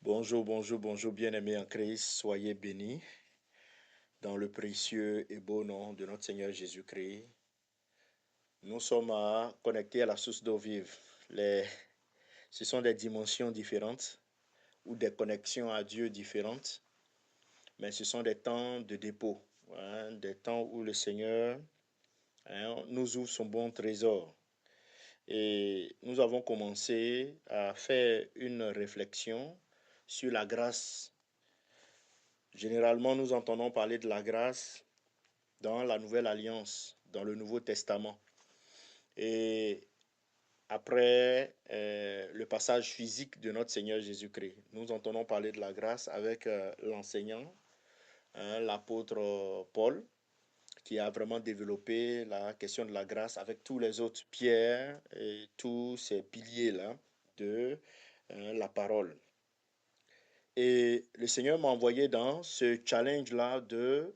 Bonjour, bonjour, bonjour, bien-aimés en Christ, soyez bénis dans le précieux et beau nom de notre Seigneur Jésus-Christ. Nous sommes connectés à la source d'eau vive. Ce sont des dimensions différentes ou des connexions à Dieu différentes, mais ce sont des temps de dépôt, hein, des temps où le Seigneur nous ouvre son bon trésor. Et nous avons commencé à faire une réflexion sur la grâce. Généralement, nous entendons parler de la grâce dans la Nouvelle Alliance, dans le Nouveau Testament. Et après le passage physique de notre Seigneur Jésus-Christ, nous entendons parler de la grâce avec l'enseignant, hein, l'apôtre Paul, qui a vraiment développé la question de la grâce avec tous les autres, Pierre et tous ces piliers-là de la parole. Et le Seigneur m'a envoyé dans ce challenge-là de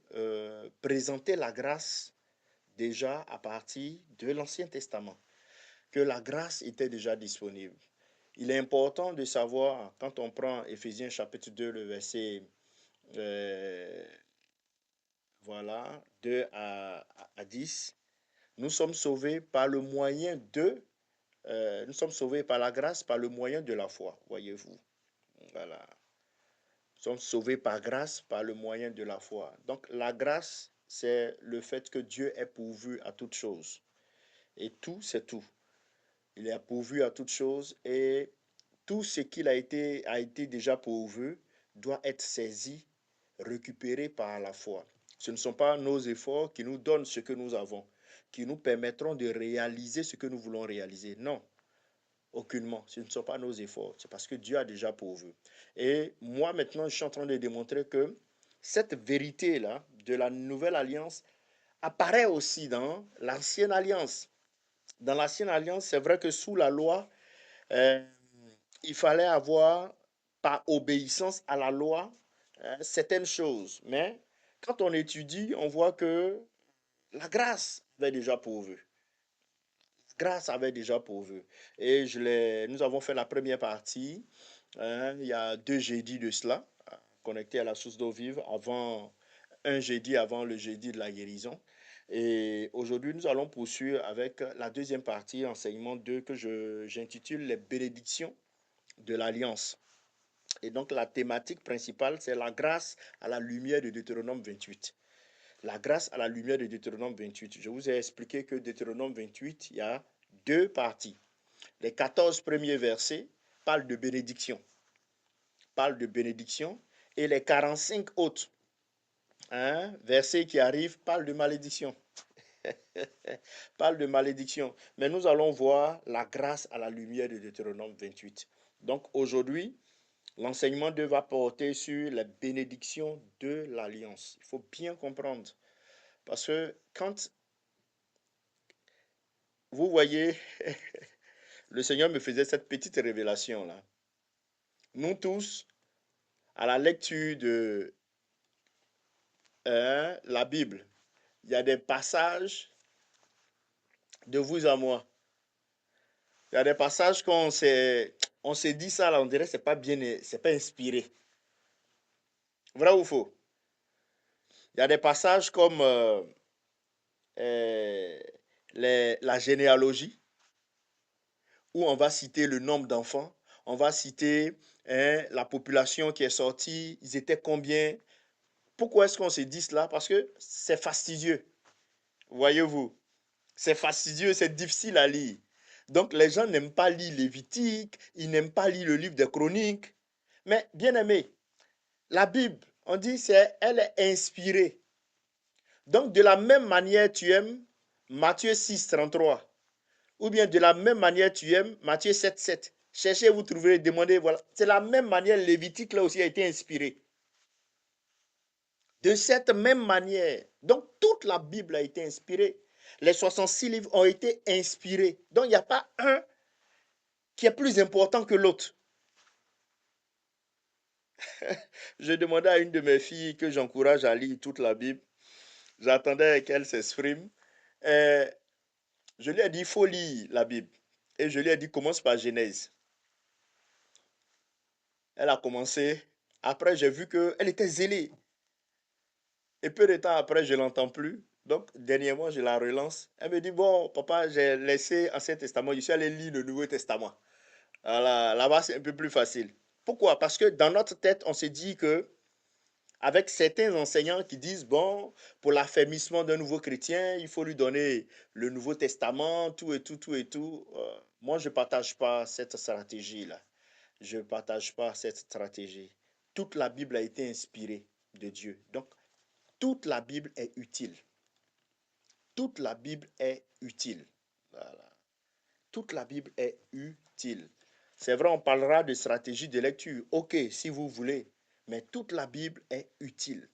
présenter la grâce déjà à partir de l'Ancien Testament, que la grâce était déjà disponible. Il est important de savoir, quand on prend Éphésiens chapitre 2, le verset euh, voilà, 2 à 10, nous sommes sauvés par le moyen nous sommes sauvés par la grâce, par le moyen de la foi, voyez-vous. Voilà. Nous sommes sauvés par grâce, par le moyen de la foi. Donc la grâce, c'est le fait que Dieu est pourvu à toutes choses. Et tout, c'est tout. Il est pourvu à toutes choses et tout ce qu'il a été déjà pourvu doit être saisi, récupéré par la foi. Ce ne sont pas nos efforts qui nous donnent ce que nous avons, qui nous permettront de réaliser ce que nous voulons réaliser. Non, aucunement. Ce ne sont pas nos efforts. C'est parce que Dieu a déjà pourvu. Et moi, maintenant, je suis en train de démontrer que cette vérité-là de la nouvelle alliance apparaît aussi dans l'ancienne alliance. Dans l'ancienne alliance, c'est vrai que sous la loi, euh, il fallait avoir, par obéissance à la loi, certaines choses. Mais quand on étudie, on voit que la grâce avait déjà pourvu. Grâce avait déjà pourvu. Et nous avons fait la première partie, hein, il y a 2 jeudis de cela, connecté à la source d'eau vive, un jeudi avant le jeudi de la guérison. Et aujourd'hui, nous allons poursuivre avec la deuxième partie, enseignement 2, que j'intitule les bénédictions de l'Alliance. Et donc la thématique principale, c'est la grâce à la lumière de Deutéronome 28. La grâce à la lumière de Deutéronome 28. Je vous ai expliqué que Deutéronome 28, il y a deux parties. Les 14 premiers versets parlent de bénédiction, et les 45 autres versets qui arrivent parlent de malédiction. Parlent de malédiction. Mais nous allons voir la grâce à la lumière de Deutéronome 28. Donc aujourd'hui, l'enseignement va porter sur la bénédiction de l'alliance. Il faut bien comprendre. Parce que quand vous voyez, le Seigneur me faisait cette petite révélation-là. Nous tous, à la lecture de la Bible, il y a des passages de vous à moi. Il y a des passages on s'est dit ça là, on dirait que c'est pas bien, c'est pas inspiré. Vrai ou faux? Il y a des passages comme euh, la généalogie, où on va citer le nombre d'enfants, on va citer la population qui est sortie, ils étaient combien. Pourquoi est-ce qu'on se dit cela? Parce que c'est fastidieux, voyez-vous. C'est fastidieux, c'est difficile à lire. Donc les gens n'aiment pas lire Lévitique, ils n'aiment pas lire le livre des Chroniques. Mais bien aimé, la Bible, on dit elle est inspirée. Donc de la même manière tu aimes Matthieu 6, 33. Ou bien de la même manière, tu aimes Matthieu 7, 7. Cherchez, vous trouverez, demandez, voilà. C'est la même manière, Lévitique là aussi a été inspiré. De cette même manière. Donc, toute la Bible a été inspirée. Les 66 livres ont été inspirés. Donc, il n'y a pas un qui est plus important que l'autre. Je demandais à une de mes filles que j'encourage à lire toute la Bible. J'attendais qu'elle s'exprime. Euh, je lui ai dit, il faut lire la Bible. Et je lui ai dit, commence par Genèse. Elle a commencé. Après, j'ai vu qu'elle était zélée. Et peu de temps après, je ne l'entends plus. Donc, dernièrement, je la relance. Elle me dit, bon, papa, j'ai laissé Ancien Testament. Je suis allé lire le Nouveau Testament. Voilà, là-bas, c'est un peu plus facile. Pourquoi? Parce que dans notre tête, on se dit que avec certains enseignants qui disent, bon, pour l'affermissement d'un nouveau chrétien, il faut lui donner le Nouveau Testament, tout et tout, tout et tout. Moi, je ne partage pas cette stratégie-là. Je ne partage pas cette stratégie. Toute la Bible a été inspirée de Dieu. Donc, toute la Bible est utile. Toute la Bible est utile. Voilà. Toute la Bible est utile. C'est vrai, on parlera de stratégie de lecture. Ok, si vous voulez. Mais toute la Bible est utile.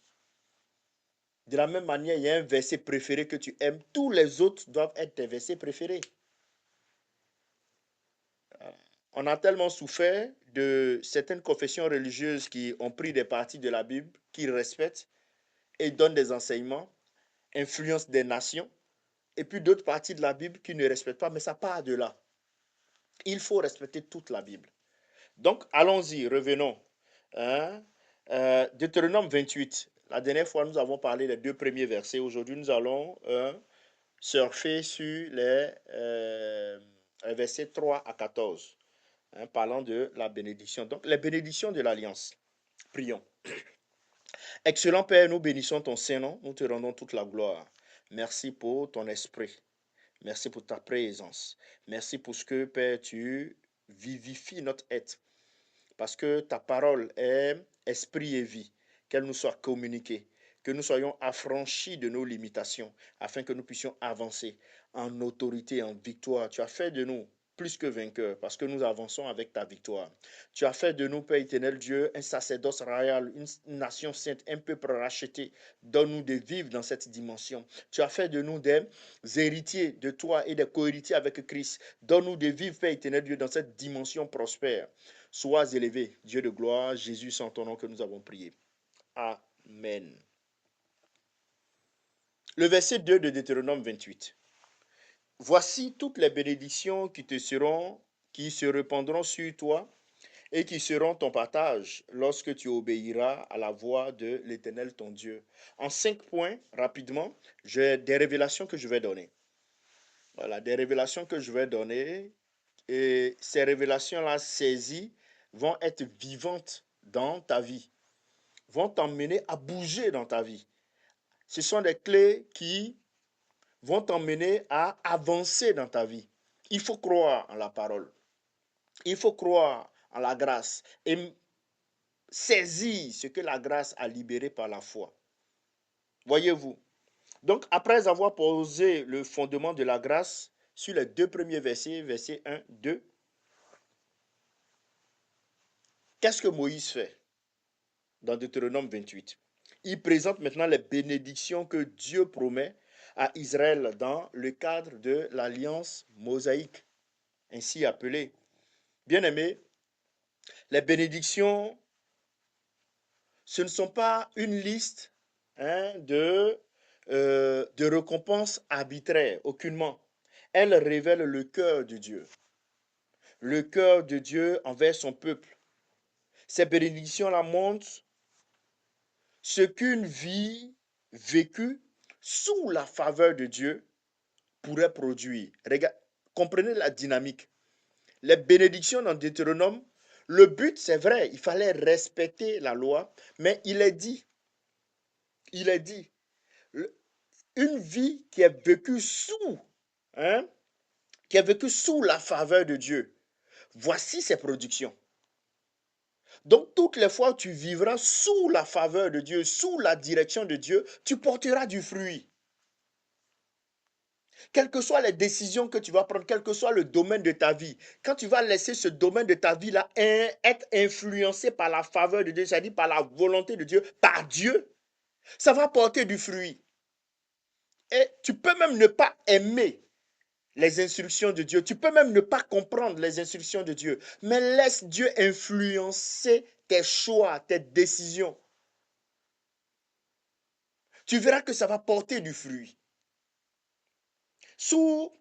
De la même manière, il y a un verset préféré que tu aimes. Tous les autres doivent être tes versets préférés. On a tellement souffert de certaines confessions religieuses qui ont pris des parties de la Bible, qu'ils respectent et donnent des enseignements, influencent des nations, et puis d'autres parties de la Bible qui ne respectent pas, mais ça part de là. Il faut respecter toute la Bible. Donc, allons-y, revenons. Hein? Deutéronome 28. La dernière fois, nous avons parlé des deux premiers versets. Aujourd'hui, nous allons surfer sur les versets 3 à 14, hein, parlant de la bénédiction. Donc, les bénédictions de l'Alliance. Prions. Excellent Père, nous bénissons ton Saint-Nom, nous te rendons toute la gloire. Merci pour ton esprit. Merci pour ta présence. Merci pour ce que, Père, tu vivifies notre être. Parce que ta parole est esprit et vie. Qu'elle nous soit communiquée. Que nous soyons affranchis de nos limitations afin que nous puissions avancer en autorité, en victoire. Tu as fait de nous plus que vainqueurs parce que nous avançons avec ta victoire. Tu as fait de nous, Père éternel Dieu, un sacerdoce royal, une nation sainte, un peuple racheté. Donne-nous de vivre dans cette dimension. Tu as fait de nous des héritiers de toi et des cohéritiers avec Christ. Donne-nous de vivre, Père éternel Dieu, dans cette dimension prospère. Sois élevé, Dieu de gloire, Jésus, c'est en ton nom que nous avons prié. Amen. Le verset 2 de Deutéronome 28. Voici toutes les bénédictions qui se répandront sur toi et qui seront ton partage lorsque tu obéiras à la voix de l'Éternel ton Dieu. En 5 points, rapidement, j'ai des révélations que je vais donner. Voilà, des révélations que je vais donner. Et ces révélations-là saisies vont être vivantes dans ta vie, vont t'emmener à bouger dans ta vie. Ce sont des clés qui vont t'emmener à avancer dans ta vie. Il faut croire en la parole. Il faut croire en la grâce et saisir ce que la grâce a libéré par la foi. Voyez-vous. Donc, après avoir posé le fondement de la grâce sur les deux premiers versets, versets 1, 2, qu'est-ce que Moïse fait dans Deutéronome 28? Il présente maintenant les bénédictions que Dieu promet à Israël dans le cadre de l'alliance mosaïque, ainsi appelée. Bien-aimés, les bénédictions, ce ne sont pas une liste de récompenses arbitraires, aucunement. Elles révèlent le cœur de Dieu. Le cœur de Dieu envers son peuple. Ces bénédictions-là montrent ce qu'une vie vécue sous la faveur de Dieu pourrait produire. Regarde, comprenez la dynamique. Les bénédictions dans Deutéronome, le but, c'est vrai, il fallait respecter la loi, mais il est dit, une vie qui est vécue hein, qui est vécue sous la faveur de Dieu. Voici ses productions. Donc, toutes les fois où tu vivras sous la faveur de Dieu, sous la direction de Dieu, tu porteras du fruit. Quelles que soient les décisions que tu vas prendre, quel que soit le domaine de ta vie, quand tu vas laisser ce domaine de ta vie-là être influencé par la faveur de Dieu, c'est-à-dire par la volonté de Dieu, par Dieu, ça va porter du fruit. Et tu peux même ne pas aimer les instructions de Dieu. Tu peux même ne pas comprendre les instructions de Dieu. Mais laisse Dieu influencer tes choix, tes décisions. Tu verras que ça va porter du fruit. Sous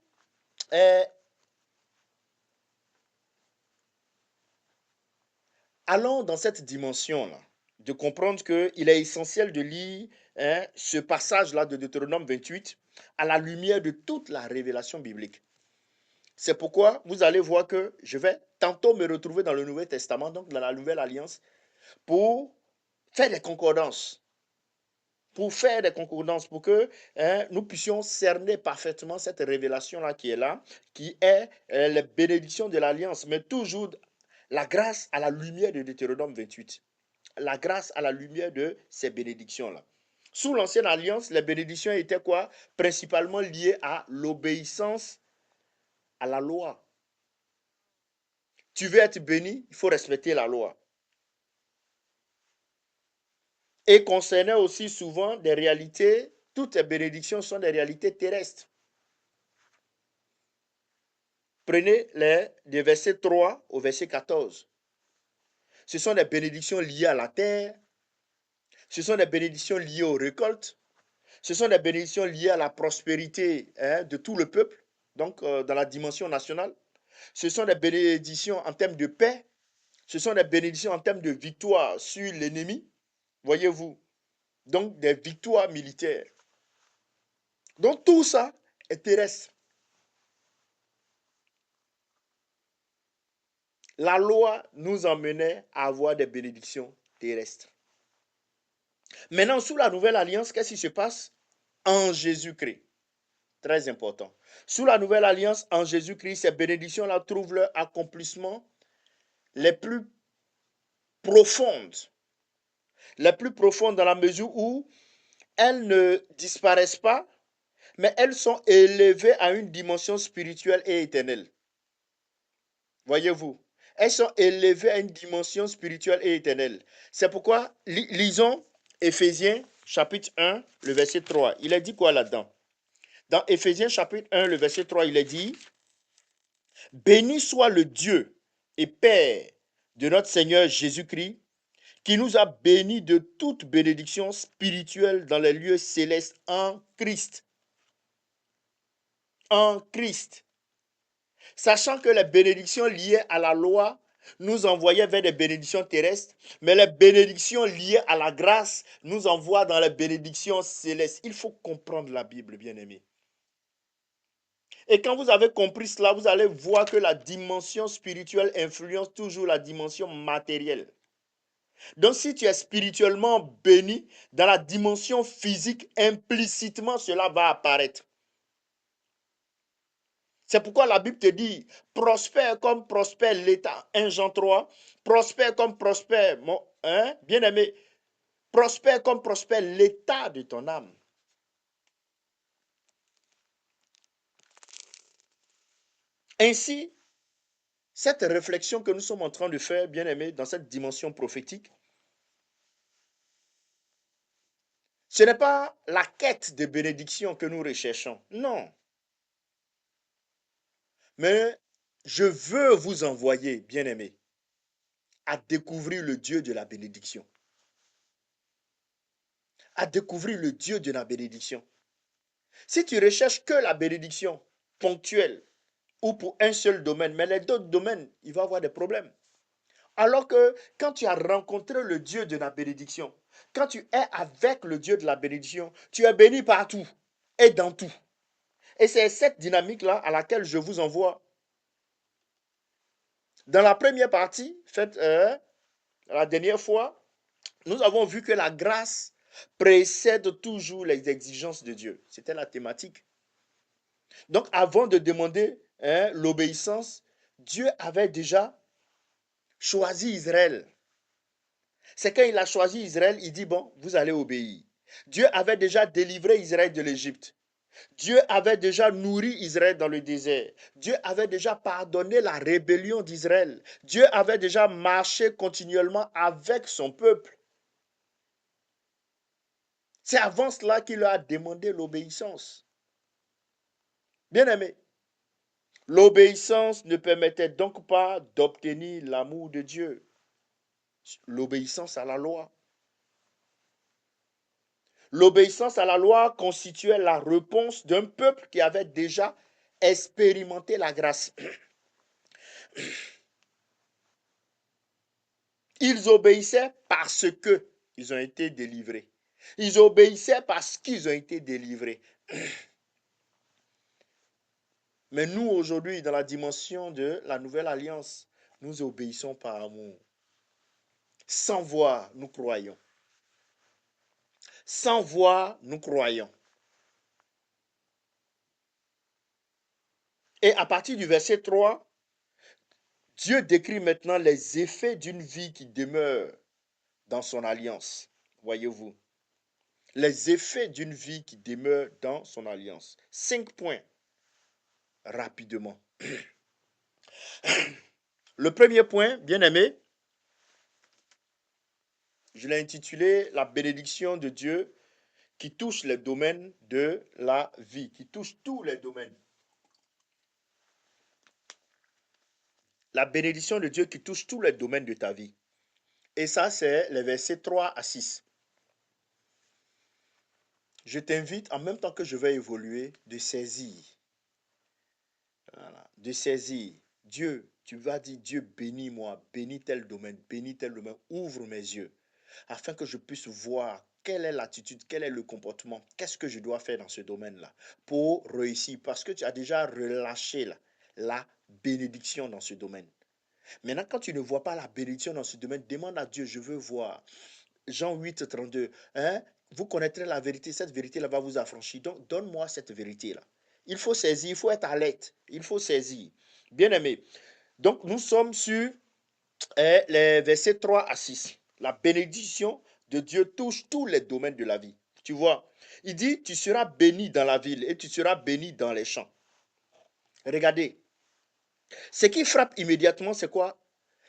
allons dans cette dimension-là, de comprendre qu'il est essentiel de lire ce passage-là de Deutéronome 28 à la lumière de toute la révélation biblique. C'est pourquoi vous allez voir que je vais tantôt me retrouver dans le Nouveau Testament, donc dans la Nouvelle Alliance, pour faire des concordances. Pour que nous puissions cerner parfaitement cette révélation-là qui est là, qui est les bénédictions de l'Alliance, mais toujours la grâce à la lumière de Deutéronome 28. La grâce à la lumière de ces bénédictions-là. Sous l'Ancienne Alliance, les bénédictions étaient quoi? Principalement liées à l'obéissance à la loi. Tu veux être béni, il faut respecter la loi. Et concernait aussi souvent des réalités, toutes les bénédictions sont des réalités terrestres. Prenez des versets 3 au verset 14. Ce sont des bénédictions liées à la terre, ce sont des bénédictions liées aux récoltes, ce sont des bénédictions liées à la prospérité de tout le peuple, donc dans la dimension nationale. Ce sont des bénédictions en termes de paix, ce sont des bénédictions en termes de victoire sur l'ennemi, voyez-vous, donc des victoires militaires. Donc tout ça est terrestre. La loi nous emmenait à avoir des bénédictions terrestres. Maintenant, sous la nouvelle alliance, qu'est-ce qui se passe? En Jésus-Christ. Très important. Sous la nouvelle alliance, en Jésus-Christ, ces bénédictions-là trouvent leur accomplissement les plus profondes. Les plus profondes dans la mesure où elles ne disparaissent pas, mais elles sont élevées à une dimension spirituelle et éternelle. Voyez-vous, elles sont élevées à une dimension spirituelle et éternelle. C'est pourquoi, lisons Éphésiens chapitre 1, le verset 3. Il a dit quoi là-dedans? Dans Éphésiens chapitre 1, le verset 3, il est dit, « Béni soit le Dieu et Père de notre Seigneur Jésus-Christ, qui nous a bénis de toute bénédiction spirituelle dans les lieux célestes en Christ. » En Christ. Sachant que les bénédictions liées à la loi nous envoyaient vers des bénédictions terrestres, mais les bénédictions liées à la grâce nous envoient dans les bénédictions célestes. Il faut comprendre la Bible, bien-aimés. Et quand vous avez compris cela, vous allez voir que la dimension spirituelle influence toujours la dimension matérielle. Donc si tu es spirituellement béni, dans la dimension physique, implicitement, cela va apparaître. C'est pourquoi la Bible te dit, prospère comme prospère l'État. 1 Jean 3, prospère comme prospère, mon bien-aimé, prospère comme prospère l'état de ton âme. Ainsi, cette réflexion que nous sommes en train de faire, bien-aimé, dans cette dimension prophétique, ce n'est pas la quête de bénédiction que nous recherchons, non. Mais je veux vous envoyer, bien-aimé, à découvrir le Dieu de la bénédiction. À découvrir le Dieu de la bénédiction. Si tu recherches que la bénédiction ponctuelle ou pour un seul domaine, mais les autres domaines, il va y avoir des problèmes. Alors que quand tu as rencontré le Dieu de la bénédiction, quand tu es avec le Dieu de la bénédiction, tu es béni partout et dans tout. Et c'est cette dynamique-là à laquelle je vous envoie. Dans la première partie, faite la dernière fois, nous avons vu que la grâce précède toujours les exigences de Dieu. C'était la thématique. Donc, avant de demander l'obéissance, Dieu avait déjà choisi Israël. C'est quand il a choisi Israël, il dit, bon, vous allez obéir. Dieu avait déjà délivré Israël de l'Égypte. Dieu avait déjà nourri Israël dans le désert. Dieu avait déjà pardonné la rébellion d'Israël. Dieu avait déjà marché continuellement avec son peuple. C'est avant cela qu'il leur a demandé l'obéissance. Bien-aimé, l'obéissance ne permettait donc pas d'obtenir l'amour de Dieu. L'obéissance à la loi. L'obéissance à la loi constituait la réponse d'un peuple qui avait déjà expérimenté la grâce. Ils obéissaient parce que ils ont été délivrés. Ils obéissaient parce qu'ils ont été délivrés. Mais nous, aujourd'hui, dans la dimension de la nouvelle alliance, nous obéissons par amour. Sans voir, nous croyons. Sans voir, nous croyons. Et à partir du verset 3, Dieu décrit maintenant les effets d'une vie qui demeure dans son alliance. Voyez-vous, les effets d'une vie qui demeure dans son alliance. 5 points, rapidement. Le premier point, bien aimé, je l'ai intitulé La bénédiction de Dieu qui touche les domaines de la vie, qui touche tous les domaines. La bénédiction de Dieu qui touche tous les domaines de ta vie. Et ça, c'est les versets 3 à 6. Je t'invite, en même temps que je vais évoluer, de saisir. Voilà, de saisir. Dieu, tu vas dire, Dieu, bénis-moi, bénis tel domaine, ouvre mes yeux, afin que je puisse voir quelle est l'attitude, quel est le comportement, qu'est-ce que je dois faire dans ce domaine-là pour réussir, parce que tu as déjà relâché la bénédiction dans ce domaine. Maintenant, quand tu ne vois pas la bénédiction dans ce domaine, demande à Dieu, je veux voir. Jean 8, 32, hein? Vous connaîtrez la vérité, cette vérité-là va vous affranchir. Donc, donne-moi cette vérité-là. Il faut saisir, il faut être alerte, il faut saisir. Bien aimé. Donc, nous sommes sur les versets 3 à 6. La bénédiction de Dieu touche tous les domaines de la vie. Tu vois, il dit, tu seras béni dans la ville et tu seras béni dans les champs. Regardez, ce qui frappe immédiatement, c'est quoi?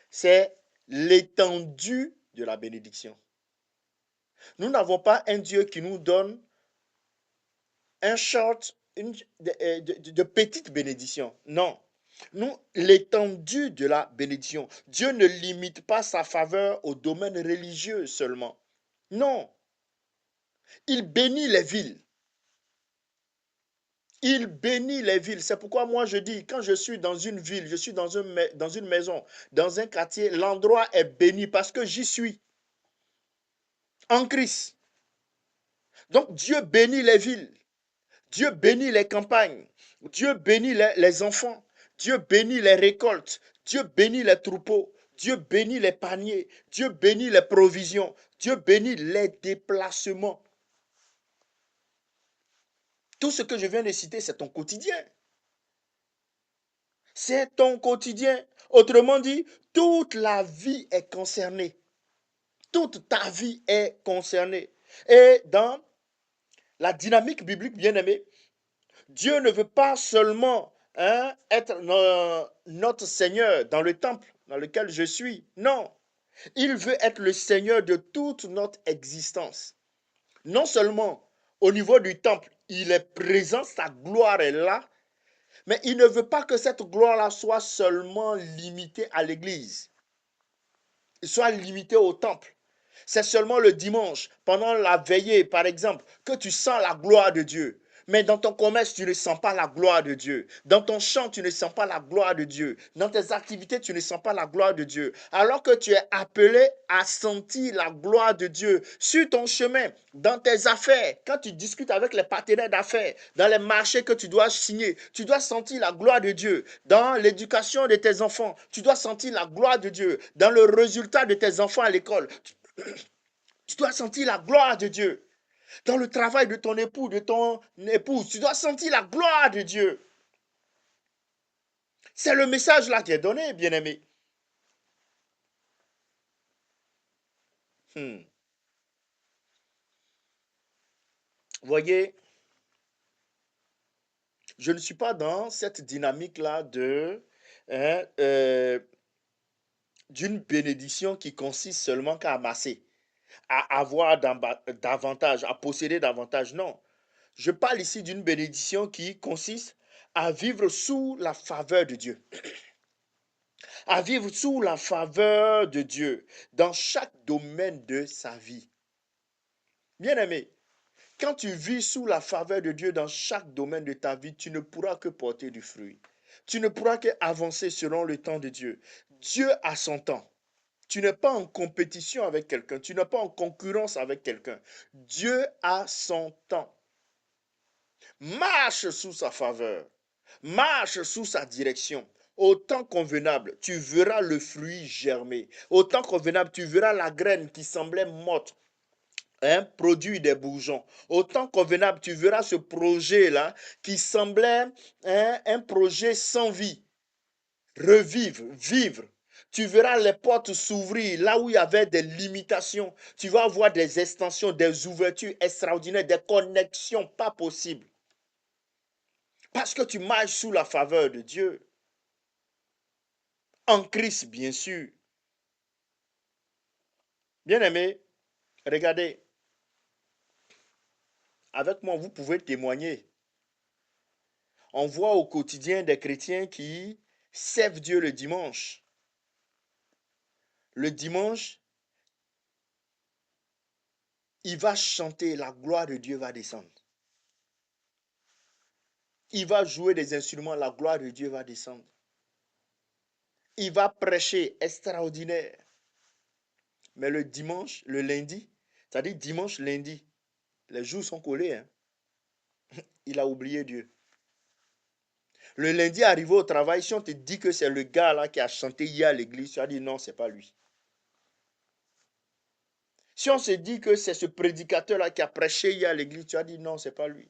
C'est l'étendue de la bénédiction. Nous n'avons pas un Dieu qui nous donne un short, de petites bénédictions. Non. Nous, l'étendue de la bénédiction. Dieu ne limite pas sa faveur au domaine religieux seulement. Non. Il bénit les villes. Il bénit les villes. C'est pourquoi moi je dis, quand je suis dans une ville, je suis dans une maison, dans un quartier, l'endroit est béni parce que j'y suis. En Christ. Donc Dieu bénit les villes. Dieu bénit les campagnes. Dieu bénit les enfants. Dieu bénit les récoltes. Dieu bénit les troupeaux. Dieu bénit les paniers. Dieu bénit les provisions. Dieu bénit les déplacements. Tout ce que je viens de citer, c'est ton quotidien. C'est ton quotidien. Autrement dit, toute la vie est concernée. Toute ta vie est concernée. Et dans la dynamique biblique, bien aimée, Dieu ne veut pas seulement être notre Seigneur dans le temple dans lequel je suis. Non, il veut être le Seigneur de toute notre existence. Non seulement au niveau du temple, il est présent, sa gloire est là, mais il ne veut pas que cette gloire-là soit seulement limitée à l'église, soit limitée au temple. C'est seulement le dimanche, pendant la veillée, par exemple, que tu sens la gloire de Dieu. Mais dans ton commerce, tu ne sens pas la gloire de Dieu. Dans ton chant, tu ne sens pas la gloire de Dieu. Dans tes activités, tu ne sens pas la gloire de Dieu. Alors que tu es appelé à sentir la gloire de Dieu sur ton chemin, dans tes affaires, quand tu discutes avec les partenaires d'affaires, dans les marchés que tu dois signer, tu dois sentir la gloire de Dieu. Dans l'éducation de tes enfants, tu dois sentir la gloire de Dieu. Dans le résultat de tes enfants à l'école, tu dois sentir la gloire de Dieu. Dans le travail de ton époux, de ton épouse, tu dois sentir la gloire de Dieu. C'est le message là qui est donné, bien-aimé. Voyez, je ne suis pas dans cette dynamique-là hein, d'une bénédiction qui consiste seulement qu'à amasser, à avoir davantage, à posséder davantage. Non. Je parle ici d'une bénédiction qui consiste à vivre sous la faveur de Dieu. À vivre sous la faveur de Dieu dans chaque domaine de sa vie. Bien-aimé, quand tu vis sous la faveur de Dieu dans chaque domaine de ta vie, tu ne pourras que porter du fruit. Tu ne pourras qu'avancer selon le temps de Dieu. Dieu a son temps. Tu n'es pas en compétition avec quelqu'un. Tu n'es pas en concurrence avec quelqu'un. Dieu a son temps. Marche sous sa faveur. Marche sous sa direction. Au temps convenable, tu verras le fruit germer. Au temps convenable, tu verras la graine qui semblait morte, produire des bourgeons. Au temps convenable, tu verras ce projet-là qui semblait un projet sans vie, revivre, vivre. Tu verras les portes s'ouvrir là où il y avait des limitations. Tu vas avoir des extensions, des ouvertures extraordinaires, des connexions pas possibles. Parce que tu marches sous la faveur de Dieu. En Christ, bien sûr. Bien-aimé, regardez, avec moi, vous pouvez témoigner. On voit au quotidien des chrétiens qui servent Dieu le dimanche. Le dimanche, il va chanter, la gloire de Dieu va descendre. Il va jouer des instruments, la gloire de Dieu va descendre. Il va prêcher, extraordinaire. Mais le dimanche, le lundi, c'est-à-dire dimanche, lundi, les jours sont collés. Hein. Il a oublié Dieu. Le lundi, arrivé au travail, si on te dit que c'est le gars là qui a chanté hier à l'église, tu as dit non, c'est pas lui. Si on se dit que c'est ce prédicateur-là qui a prêché hier à l'église, tu as dit non, c'est pas lui.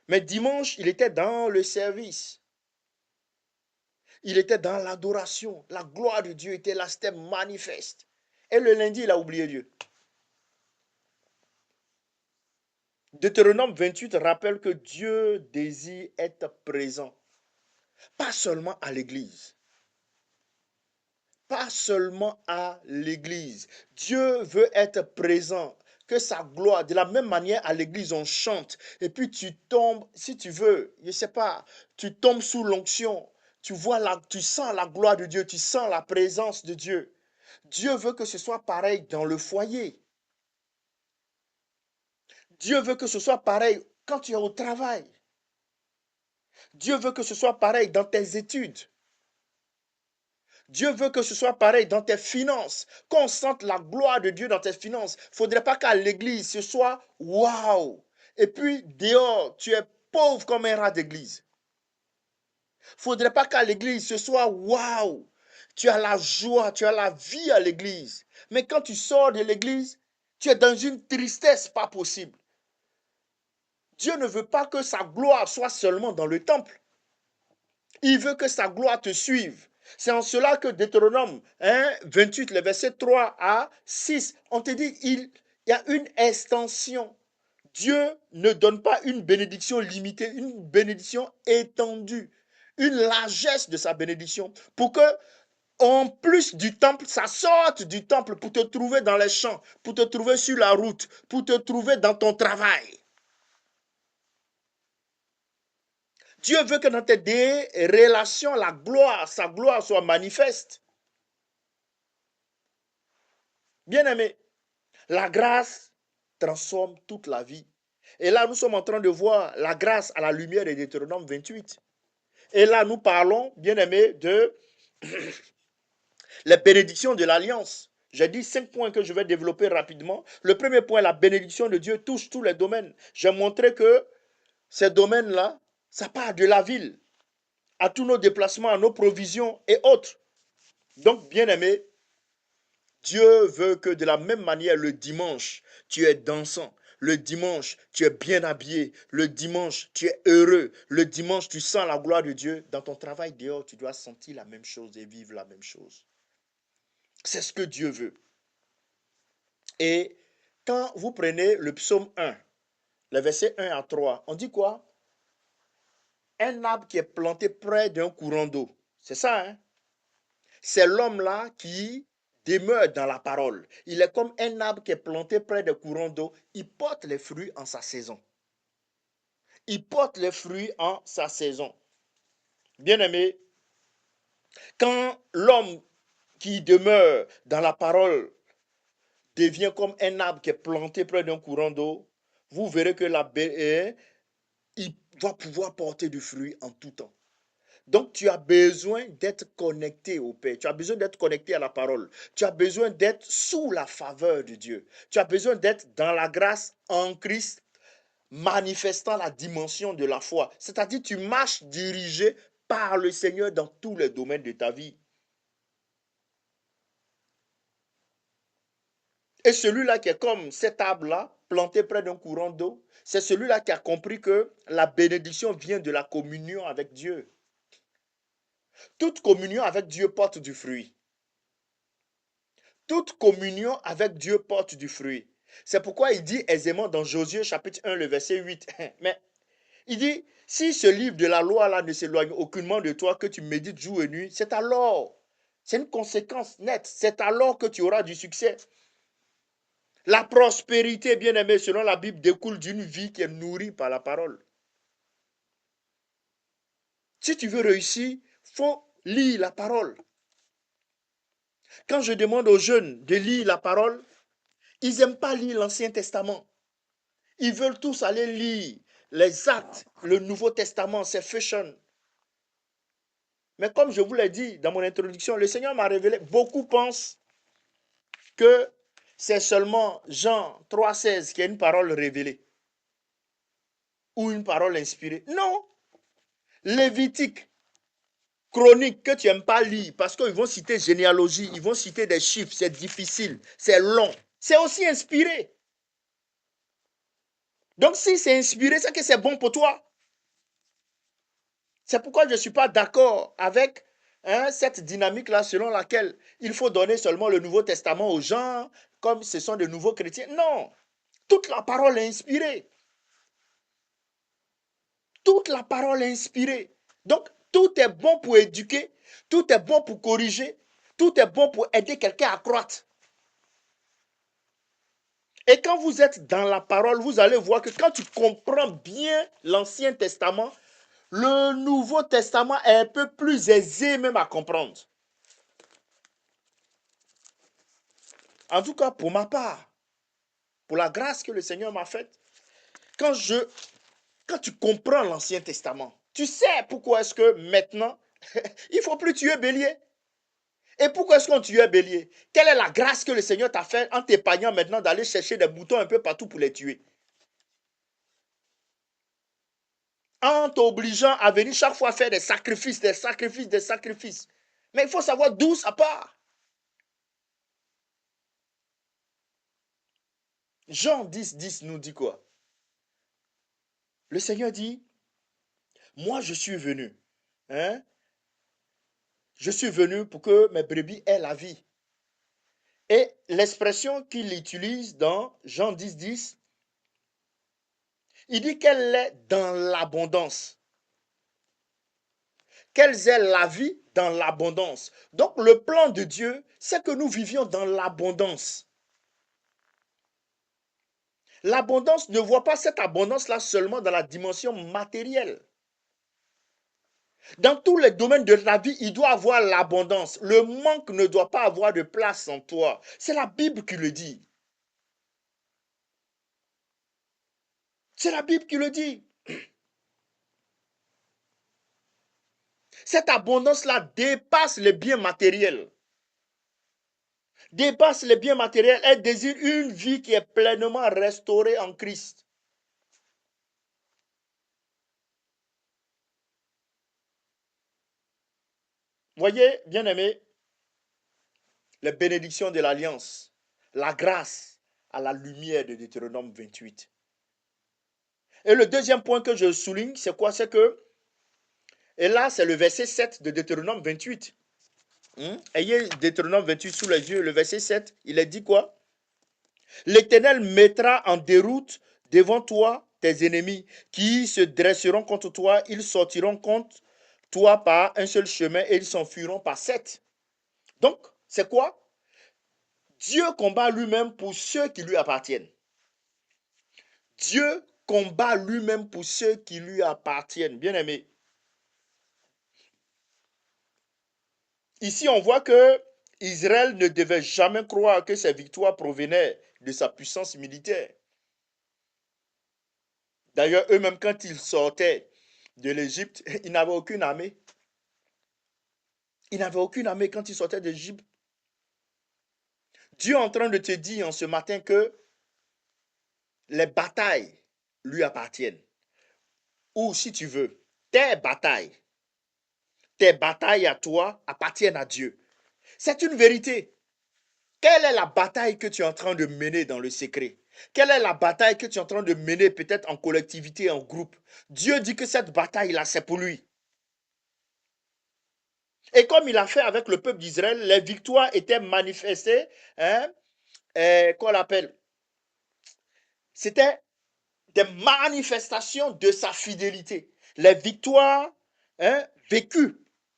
Mais dimanche, il était dans le service. Il était dans l'adoration. La gloire de Dieu était là, c'était manifeste. Et le lundi, il a oublié Dieu. Deutéronome 28 rappelle que Dieu désire être présent. Pas seulement à l'église. Pas seulement à l'église. Dieu veut être présent. Que sa gloire, de la même manière à l'église on chante et puis tu tombes, si tu veux, je ne sais pas, tu tombes sous l'onction, tu sens la gloire de Dieu, tu sens la présence de Dieu. Dieu veut que ce soit pareil dans le foyer. Dieu veut que ce soit pareil quand tu es au travail. Dieu veut que ce soit pareil dans tes études. Dieu veut que ce soit pareil dans tes finances. Qu'on sente la gloire de Dieu dans tes finances. Il ne faudrait pas qu'à l'église, ce soit waouh. Et puis dehors, tu es pauvre comme un rat d'église. Il ne faudrait pas qu'à l'église, ce soit waouh. Tu as la joie, tu as la vie à l'église. Mais quand tu sors de l'église, tu es dans une tristesse pas possible. Dieu ne veut pas que sa gloire soit seulement dans le temple. Il veut que sa gloire te suive. C'est en cela que Deutéronome 28, les versets 3 à 6, on te dit, il y a une extension. Dieu ne donne pas une bénédiction limitée, une bénédiction étendue, une largesse de sa bénédiction pour que, en plus du temple, ça sorte du temple pour te trouver dans les champs, pour te trouver sur la route, pour te trouver dans ton travail. Dieu veut que dans tes relations, la gloire, sa gloire soit manifeste. Bien-aimé, la grâce transforme toute la vie. Et là, nous sommes en train de voir la grâce à la lumière de Deutéronome 28. Et là, nous parlons, bien-aimé, de les bénédictions de l'alliance. J'ai dit 5 points que je vais développer rapidement. Le premier point, la bénédiction de Dieu touche tous les domaines. J'ai montré que ces domaines-là, ça part de la ville, à tous nos déplacements, à nos provisions et autres. Donc, bien-aimé, Dieu veut que de la même manière, le dimanche, tu es dansant. Le dimanche, tu es bien habillé. Le dimanche, tu es heureux. Le dimanche, tu sens la gloire de Dieu. Dans ton travail dehors, tu dois sentir la même chose et vivre la même chose. C'est ce que Dieu veut. Et quand vous prenez le psaume 1, les versets 1 à 3, on dit quoi? Un arbre qui est planté près d'un courant d'eau. C'est ça, hein? C'est l'homme-là qui demeure dans la parole. Il est comme un arbre qui est planté près des courants d'eau. Il porte les fruits en sa saison. Il porte les fruits en sa saison. Bien-aimé, quand l'homme qui demeure dans la parole devient comme un arbre qui est planté près d'un courant d'eau, vous verrez que il va pouvoir porter du fruit en tout temps. Donc, tu as besoin d'être connecté au Père. Tu as besoin d'être connecté à la parole. Tu as besoin d'être sous la faveur de Dieu. Tu as besoin d'être dans la grâce en Christ, manifestant la dimension de la foi. C'est-à-dire, tu marches dirigé par le Seigneur dans tous les domaines de ta vie. Et celui-là qui est comme cet arbre-là, planté près d'un courant d'eau, c'est celui-là qui a compris que la bénédiction vient de la communion avec Dieu. Toute communion avec Dieu porte du fruit. Toute communion avec Dieu porte du fruit. C'est pourquoi il dit aisément dans Josué chapitre 1, le verset 8. Mais il dit, si ce livre de la loi là ne s'éloigne aucunement de toi, que tu médites jour et nuit, c'est alors, c'est une conséquence nette, c'est alors que tu auras du succès. La prospérité, bien aimé, selon la Bible, découle d'une vie qui est nourrie par la parole. Si tu veux réussir, il faut lire la parole. Quand je demande aux jeunes de lire la parole, ils n'aiment pas lire l'Ancien Testament. Ils veulent tous aller lire les actes, le Nouveau Testament, c'est fashion. Mais comme je vous l'ai dit dans mon introduction, le Seigneur m'a révélé, beaucoup pensent que c'est seulement Jean 3,16 qui a une parole révélée ou une parole inspirée. Non, Lévitique, Chronique, que tu n'aimes pas lire parce qu'ils vont citer généalogie, ils vont citer des chiffres, c'est difficile, c'est long. C'est aussi inspiré. Donc si c'est inspiré, c'est que c'est bon pour toi. C'est pourquoi je ne suis pas d'accord avec cette dynamique-là selon laquelle il faut donner seulement le Nouveau Testament aux gens comme ce sont de nouveaux chrétiens. Non, toute la parole est inspirée. Toute la parole est inspirée. Donc, tout est bon pour éduquer, tout est bon pour corriger, tout est bon pour aider quelqu'un à croître. Et quand vous êtes dans la parole, vous allez voir que quand tu comprends bien l'Ancien Testament, le Nouveau Testament est un peu plus aisé même à comprendre. En tout cas, pour ma part, pour la grâce que le Seigneur m'a faite, quand tu comprends l'Ancien Testament, tu sais pourquoi est-ce que maintenant, il ne faut plus tuer bélier. Et pourquoi est-ce qu'on tue bélier? Quelle est la grâce que le Seigneur t'a fait en t'épargnant maintenant d'aller chercher des moutons un peu partout pour les tuer? En t'obligeant à venir chaque fois faire des sacrifices, des sacrifices, des sacrifices. Mais il faut savoir d'où ça part. Jean 10, 10 nous dit quoi? Le Seigneur dit, moi je suis venu. Hein? Je suis venu pour que mes brebis aient la vie. Et l'expression qu'il utilise dans Jean 10, 10, il dit qu'elle est dans l'abondance. Quelle est la vie dans l'abondance. Donc le plan de Dieu, c'est que nous vivions dans l'abondance. L'abondance, ne voit pas cette abondance-là seulement dans la dimension matérielle. Dans tous les domaines de la vie, il doit avoir l'abondance. Le manque ne doit pas avoir de place en toi. C'est la Bible qui le dit. C'est la Bible qui le dit. Cette abondance-là dépasse les biens matériels. Dépasse les biens matériels. Elle désire une vie qui est pleinement restaurée en Christ. Voyez, bien-aimés, les bénédictions de l'alliance, la grâce à la lumière de Deutéronome 28. Et le deuxième point que je souligne, c'est quoi? C'est que, et là, c'est le verset 7 de Deutéronome 28. Ayez Deutéronome 28 sous les yeux, le verset 7, il est dit quoi? L'Éternel mettra en déroute devant toi tes ennemis qui se dresseront contre toi, ils sortiront contre toi par un seul chemin et ils s'enfuiront par sept. Donc, c'est quoi? Dieu combat lui-même pour ceux qui lui appartiennent. Dieu combat lui-même pour ceux qui lui appartiennent. Bien aimé. Ici, on voit que Israël ne devait jamais croire que ses victoires provenaient de sa puissance militaire. D'ailleurs, eux-mêmes, quand ils sortaient de l'Égypte, ils n'avaient aucune armée. Il n'avait aucune armée quand il sortait d'Égypte. Dieu est en train de te dire en ce matin que les batailles lui appartiennent. Ou si tu veux, tes batailles à toi appartiennent à Dieu. C'est une vérité. Quelle est la bataille que tu es en train de mener dans le secret? Quelle est la bataille que tu es en train de mener peut-être en collectivité, en groupe? Dieu dit que cette bataille-là, c'est pour lui. Et comme il a fait avec le peuple d'Israël, les victoires étaient manifestées, hein, qu'on appelle, c'était des manifestations de sa fidélité. Les victoires, hein, vécues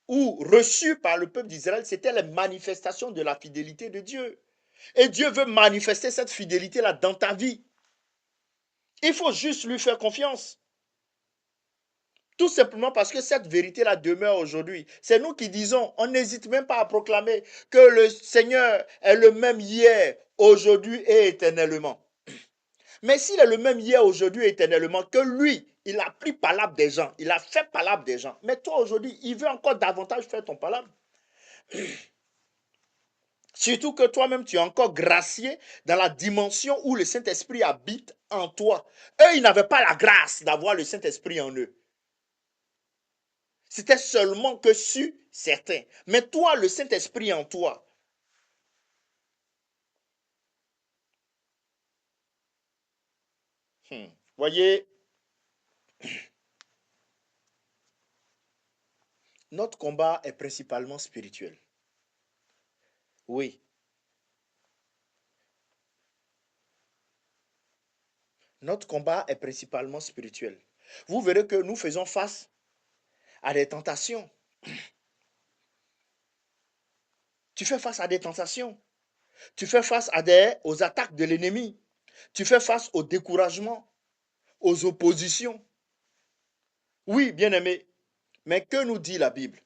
ou reçues par le peuple d'Israël, c'était les manifestations de la fidélité de Dieu. Et Dieu veut manifester cette fidélité-là dans ta vie. Il faut juste lui faire confiance. Tout simplement parce que cette vérité-là demeure aujourd'hui. C'est nous qui disons, on n'hésite même pas à proclamer que le Seigneur est le même hier, aujourd'hui et éternellement. Mais s'il est le même hier, aujourd'hui et éternellement, que lui, il a pris palabre des gens, il a fait palabre des gens. Mais toi aujourd'hui, il veut encore davantage faire ton palabre. Surtout que toi-même, tu es encore gracié dans la dimension où le Saint-Esprit habite en toi. Eux, ils n'avaient pas la grâce d'avoir le Saint-Esprit en eux. C'était seulement que sur certains. Mais toi, le Saint-Esprit en toi. Voyez, notre combat est principalement spirituel. Oui, notre combat est principalement spirituel. Vous verrez que nous faisons face à des tentations. Tu fais face à des tentations. Tu fais face aux attaques de l'ennemi. Tu fais face au découragement, aux oppositions. Oui, bien-aimé, mais que nous dit la Bible?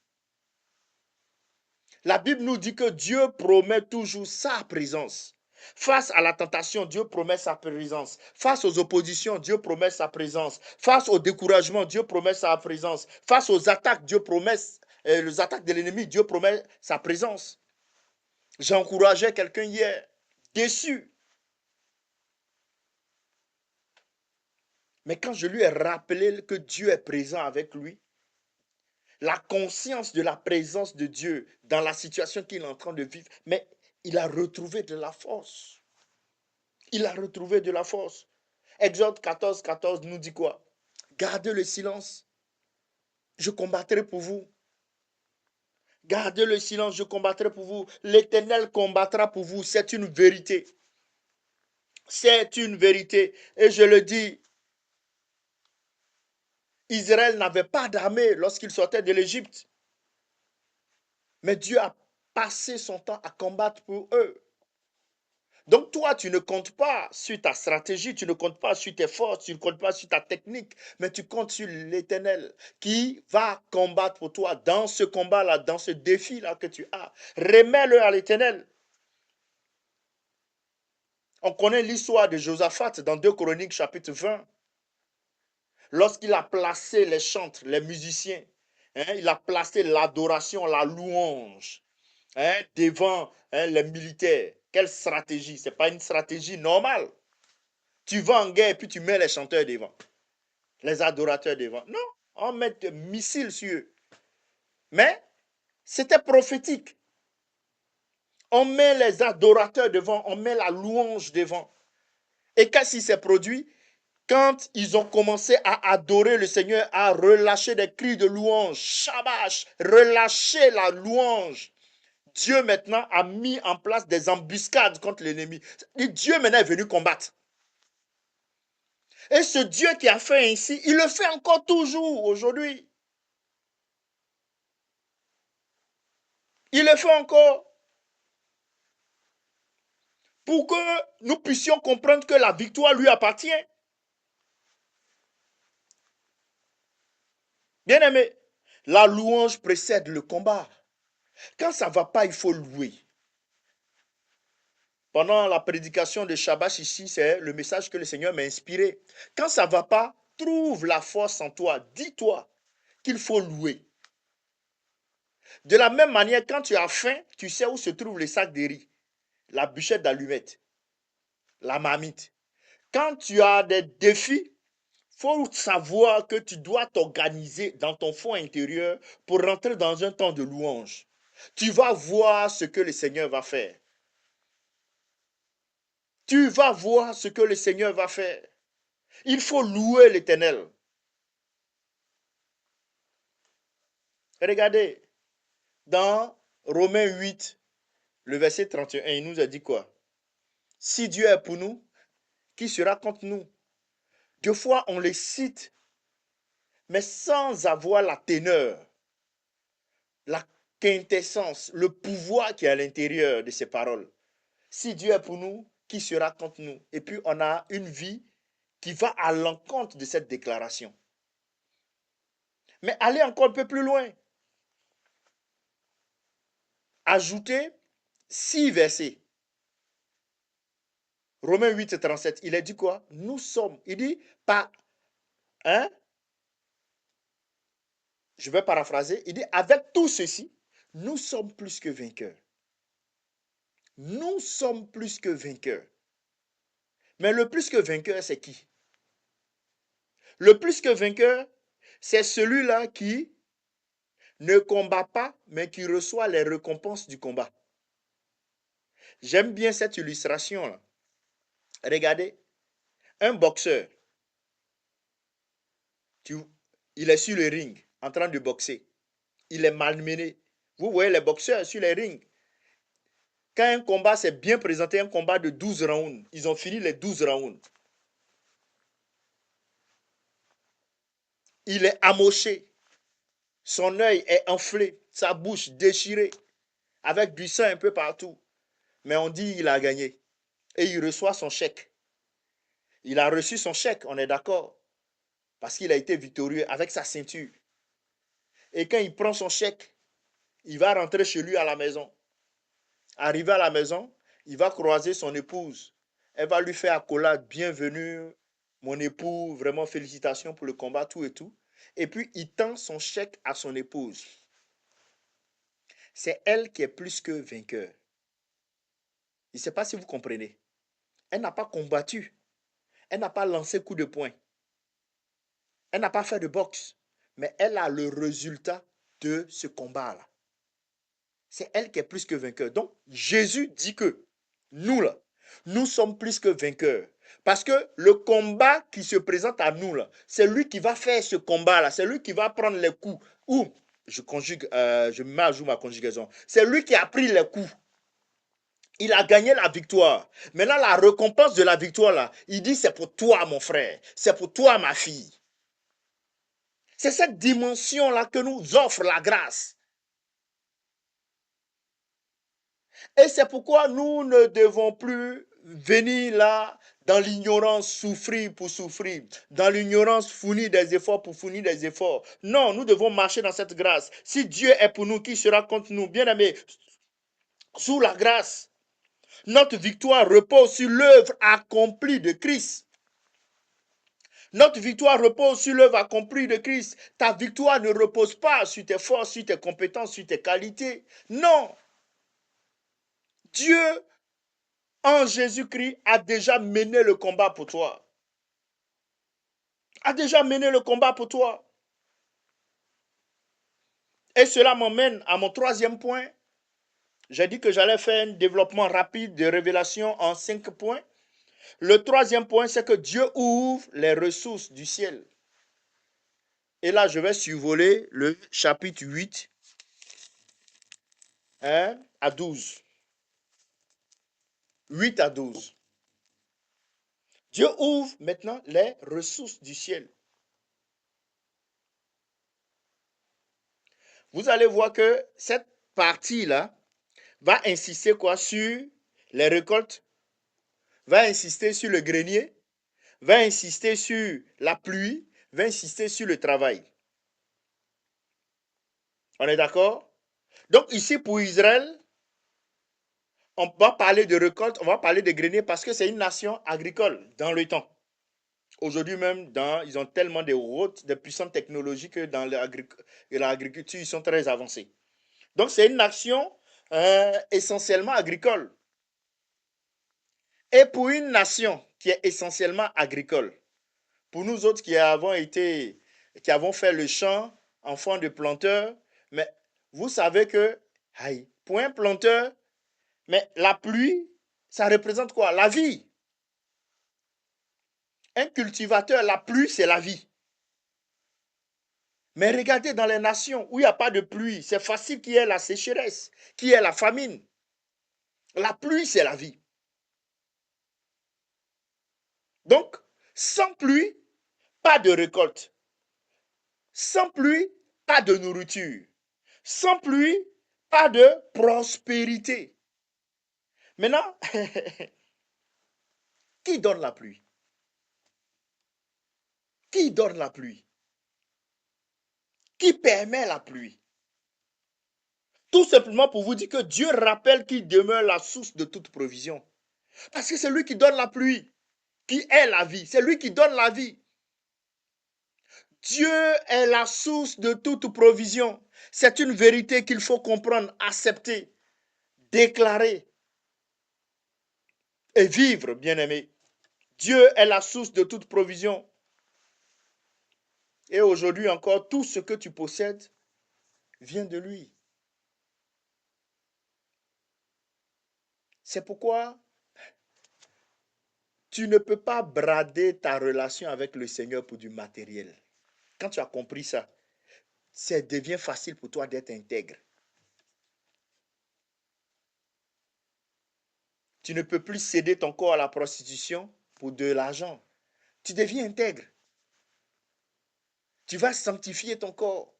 La Bible nous dit que Dieu promet toujours sa présence. Face à la tentation, Dieu promet sa présence. Face aux oppositions, Dieu promet sa présence. Face au découragement, Dieu promet sa présence. Face aux attaques, Dieu promet, les attaques de l'ennemi, Dieu promet sa présence. J'encourageais quelqu'un hier, déçu. Mais quand je lui ai rappelé que Dieu est présent avec lui, la conscience de la présence de Dieu dans la situation qu'il est en train de vivre, mais il a retrouvé de la force. Il a retrouvé de la force. Exode 14, 14 nous dit quoi? Gardez le silence. Je combattrai pour vous. Gardez le silence, je combattrai pour vous. L'Éternel combattra pour vous. C'est une vérité. C'est une vérité. Et je le dis, Israël n'avait pas d'armée lorsqu'il sortait de l'Égypte. Mais Dieu a passé son temps à combattre pour eux. Donc toi, tu ne comptes pas sur ta stratégie, tu ne comptes pas sur tes forces, tu ne comptes pas sur ta technique, mais tu comptes sur l'Éternel qui va combattre pour toi dans ce combat-là, dans ce défi-là que tu as. Remets-le à l'Éternel. On connaît l'histoire de Josaphat dans 2 Chroniques chapitre 20. Lorsqu'il a placé les chantres, les musiciens, hein, il a placé l'adoration, la louange, hein, devant, hein, les militaires. Quelle stratégie? Ce n'est pas une stratégie normale. Tu vas en guerre et puis tu mets les chanteurs devant, les adorateurs devant. Non, on met des missiles sur eux. Mais c'était prophétique. On met les adorateurs devant, on met la louange devant. Et qu'est-ce qui s'est produit? Quand ils ont commencé à adorer le Seigneur, à relâcher des cris de louange, shabash, relâcher la louange, Dieu maintenant a mis en place des embuscades contre l'ennemi. Dieu maintenant est venu combattre. Et ce Dieu qui a fait ainsi, il le fait encore toujours aujourd'hui. Il le fait encore pour que nous puissions comprendre que la victoire lui appartient. Bien aimé, la louange précède le combat. Quand ça ne va pas, il faut louer. Pendant la prédication de Shabbat ici, c'est le message que le Seigneur m'a inspiré. Quand ça ne va pas, trouve la force en toi. Dis-toi qu'il faut louer. De la même manière, quand tu as faim, tu sais où se trouve le sac de riz, la bûchette d'allumettes, la marmite. Quand tu as des défis, il faut savoir que tu dois t'organiser dans ton fond intérieur pour rentrer dans un temps de louange. Tu vas voir ce que le Seigneur va faire. Tu vas voir ce que le Seigneur va faire. Il faut louer l'Éternel. Regardez, dans Romains 8, le verset 31, il nous a dit quoi? Si Dieu est pour nous, qui sera contre nous? Deux fois, on les cite, mais sans avoir la teneur, la quintessence, le pouvoir qui est à l'intérieur de ces paroles. Si Dieu est pour nous, qui sera contre nous? Et puis, on a une vie qui va à l'encontre de cette déclaration. Mais allez encore un peu plus loin. Ajoutez 6 versets. Romains 8, 37, il a dit quoi? Nous sommes, il dit, pas, hein? Je vais paraphraser, il dit, avec tout ceci, nous sommes plus que vainqueurs. Nous sommes plus que vainqueurs. Mais le plus que vainqueur, c'est qui? Le plus que vainqueur, c'est celui-là qui ne combat pas, mais qui reçoit les récompenses du combat. J'aime bien cette illustration-là. Regardez, un boxeur, il est sur le ring, en train de boxer. Il est malmené. Vous voyez les boxeurs sur les rings. Quand un combat s'est bien présenté, un combat de 12 rounds, ils ont fini les 12 rounds. Il est amoché. Son œil est enflé, sa bouche déchirée, avec du sang un peu partout. Mais on dit qu'il a gagné. Et il reçoit son chèque. Il a reçu son chèque, on est d'accord. Parce qu'il a été victorieux avec sa ceinture. Et quand il prend son chèque, il va rentrer chez lui à la maison. Arrivé à la maison, il va croiser son épouse. Elle va lui faire accolade, bienvenue, mon époux, vraiment félicitations pour le combat, tout et tout. Et puis, il tend son chèque à son épouse. C'est elle qui est plus que vainqueur. Je ne sais pas si vous comprenez. Elle n'a pas combattu. Elle n'a pas lancé coup de poing. Elle n'a pas fait de boxe. Mais elle a le résultat de ce combat-là. C'est elle qui est plus que vainqueur. Donc, Jésus dit que nous, là, nous sommes plus que vainqueurs. Parce que le combat qui se présente à nous, là, c'est lui qui va faire ce combat-là. C'est lui qui va prendre les coups. Ou, je mets à jour ma conjugaison. C'est lui qui a pris les coups. Il a gagné la victoire. Maintenant, la récompense de la victoire, là, il dit, c'est pour toi, mon frère. C'est pour toi, ma fille. C'est cette dimension-là que nous offre la grâce. Et c'est pourquoi nous ne devons plus venir là dans l'ignorance, souffrir pour souffrir, dans l'ignorance, fournir des efforts pour fournir des efforts. Non, nous devons marcher dans cette grâce. Si Dieu est pour nous, qui sera contre nous? Bien aimé, sous la grâce, notre victoire repose sur l'œuvre accomplie de Christ. Notre victoire repose sur l'œuvre accomplie de Christ. Ta victoire ne repose pas sur tes forces, sur tes compétences, sur tes qualités. Non. Dieu, en Jésus-Christ, a déjà mené le combat pour toi. A déjà mené le combat pour toi. Et cela m'emmène à mon troisième point. J'ai dit que j'allais faire un développement rapide de révélation en 5 points. Le troisième point, c'est que Dieu ouvre les ressources du ciel. Et là, je vais survoler le chapitre 8 à 12. 8 à 12. Dieu ouvre maintenant les ressources du ciel. Vous allez voir que cette partie-là va insister quoi sur les récoltes, va insister sur le grenier, va insister sur la pluie, va insister sur le travail. On est d'accord? Donc ici pour Israël, on va parler de récolte, on va parler de grenier parce que c'est une nation agricole dans le temps. Aujourd'hui même, ils ont tellement de routes, de puissantes technologies que dans l'agriculture, ils sont très avancés. Donc, c'est une nation essentiellement agricole. Et pour une nation qui est essentiellement agricole, pour nous autres qui avons fait le champ, enfants de planteurs, mais vous savez que, aïe, pour un planteur, mais la pluie, ça représente quoi? La vie. Un cultivateur, la pluie, c'est la vie. Mais regardez dans les nations où il n'y a pas de pluie, c'est facile qu'il y ait la sécheresse, qu'il y ait la famine. La pluie, c'est la vie. Donc, sans pluie, pas de récolte. Sans pluie, pas de nourriture. Sans pluie, pas de prospérité. Maintenant, qui donne la pluie? Qui donne la pluie? Qui permet la pluie? Tout simplement pour vous dire que Dieu rappelle qu'il demeure la source de toute provision. Parce que c'est lui qui donne la pluie, qui est la vie. C'est lui qui donne la vie. Dieu est la source de toute provision. C'est une vérité qu'il faut comprendre, accepter, déclarer et vivre, bien-aimé. Dieu est la source de toute provision. Et aujourd'hui encore, tout ce que tu possèdes vient de lui. C'est pourquoi tu ne peux pas brader ta relation avec le Seigneur pour du matériel. Quand tu as compris ça, ça devient facile pour toi d'être intègre. Tu ne peux plus céder ton corps à la prostitution pour de l'argent. Tu deviens intègre. Tu vas sanctifier ton corps.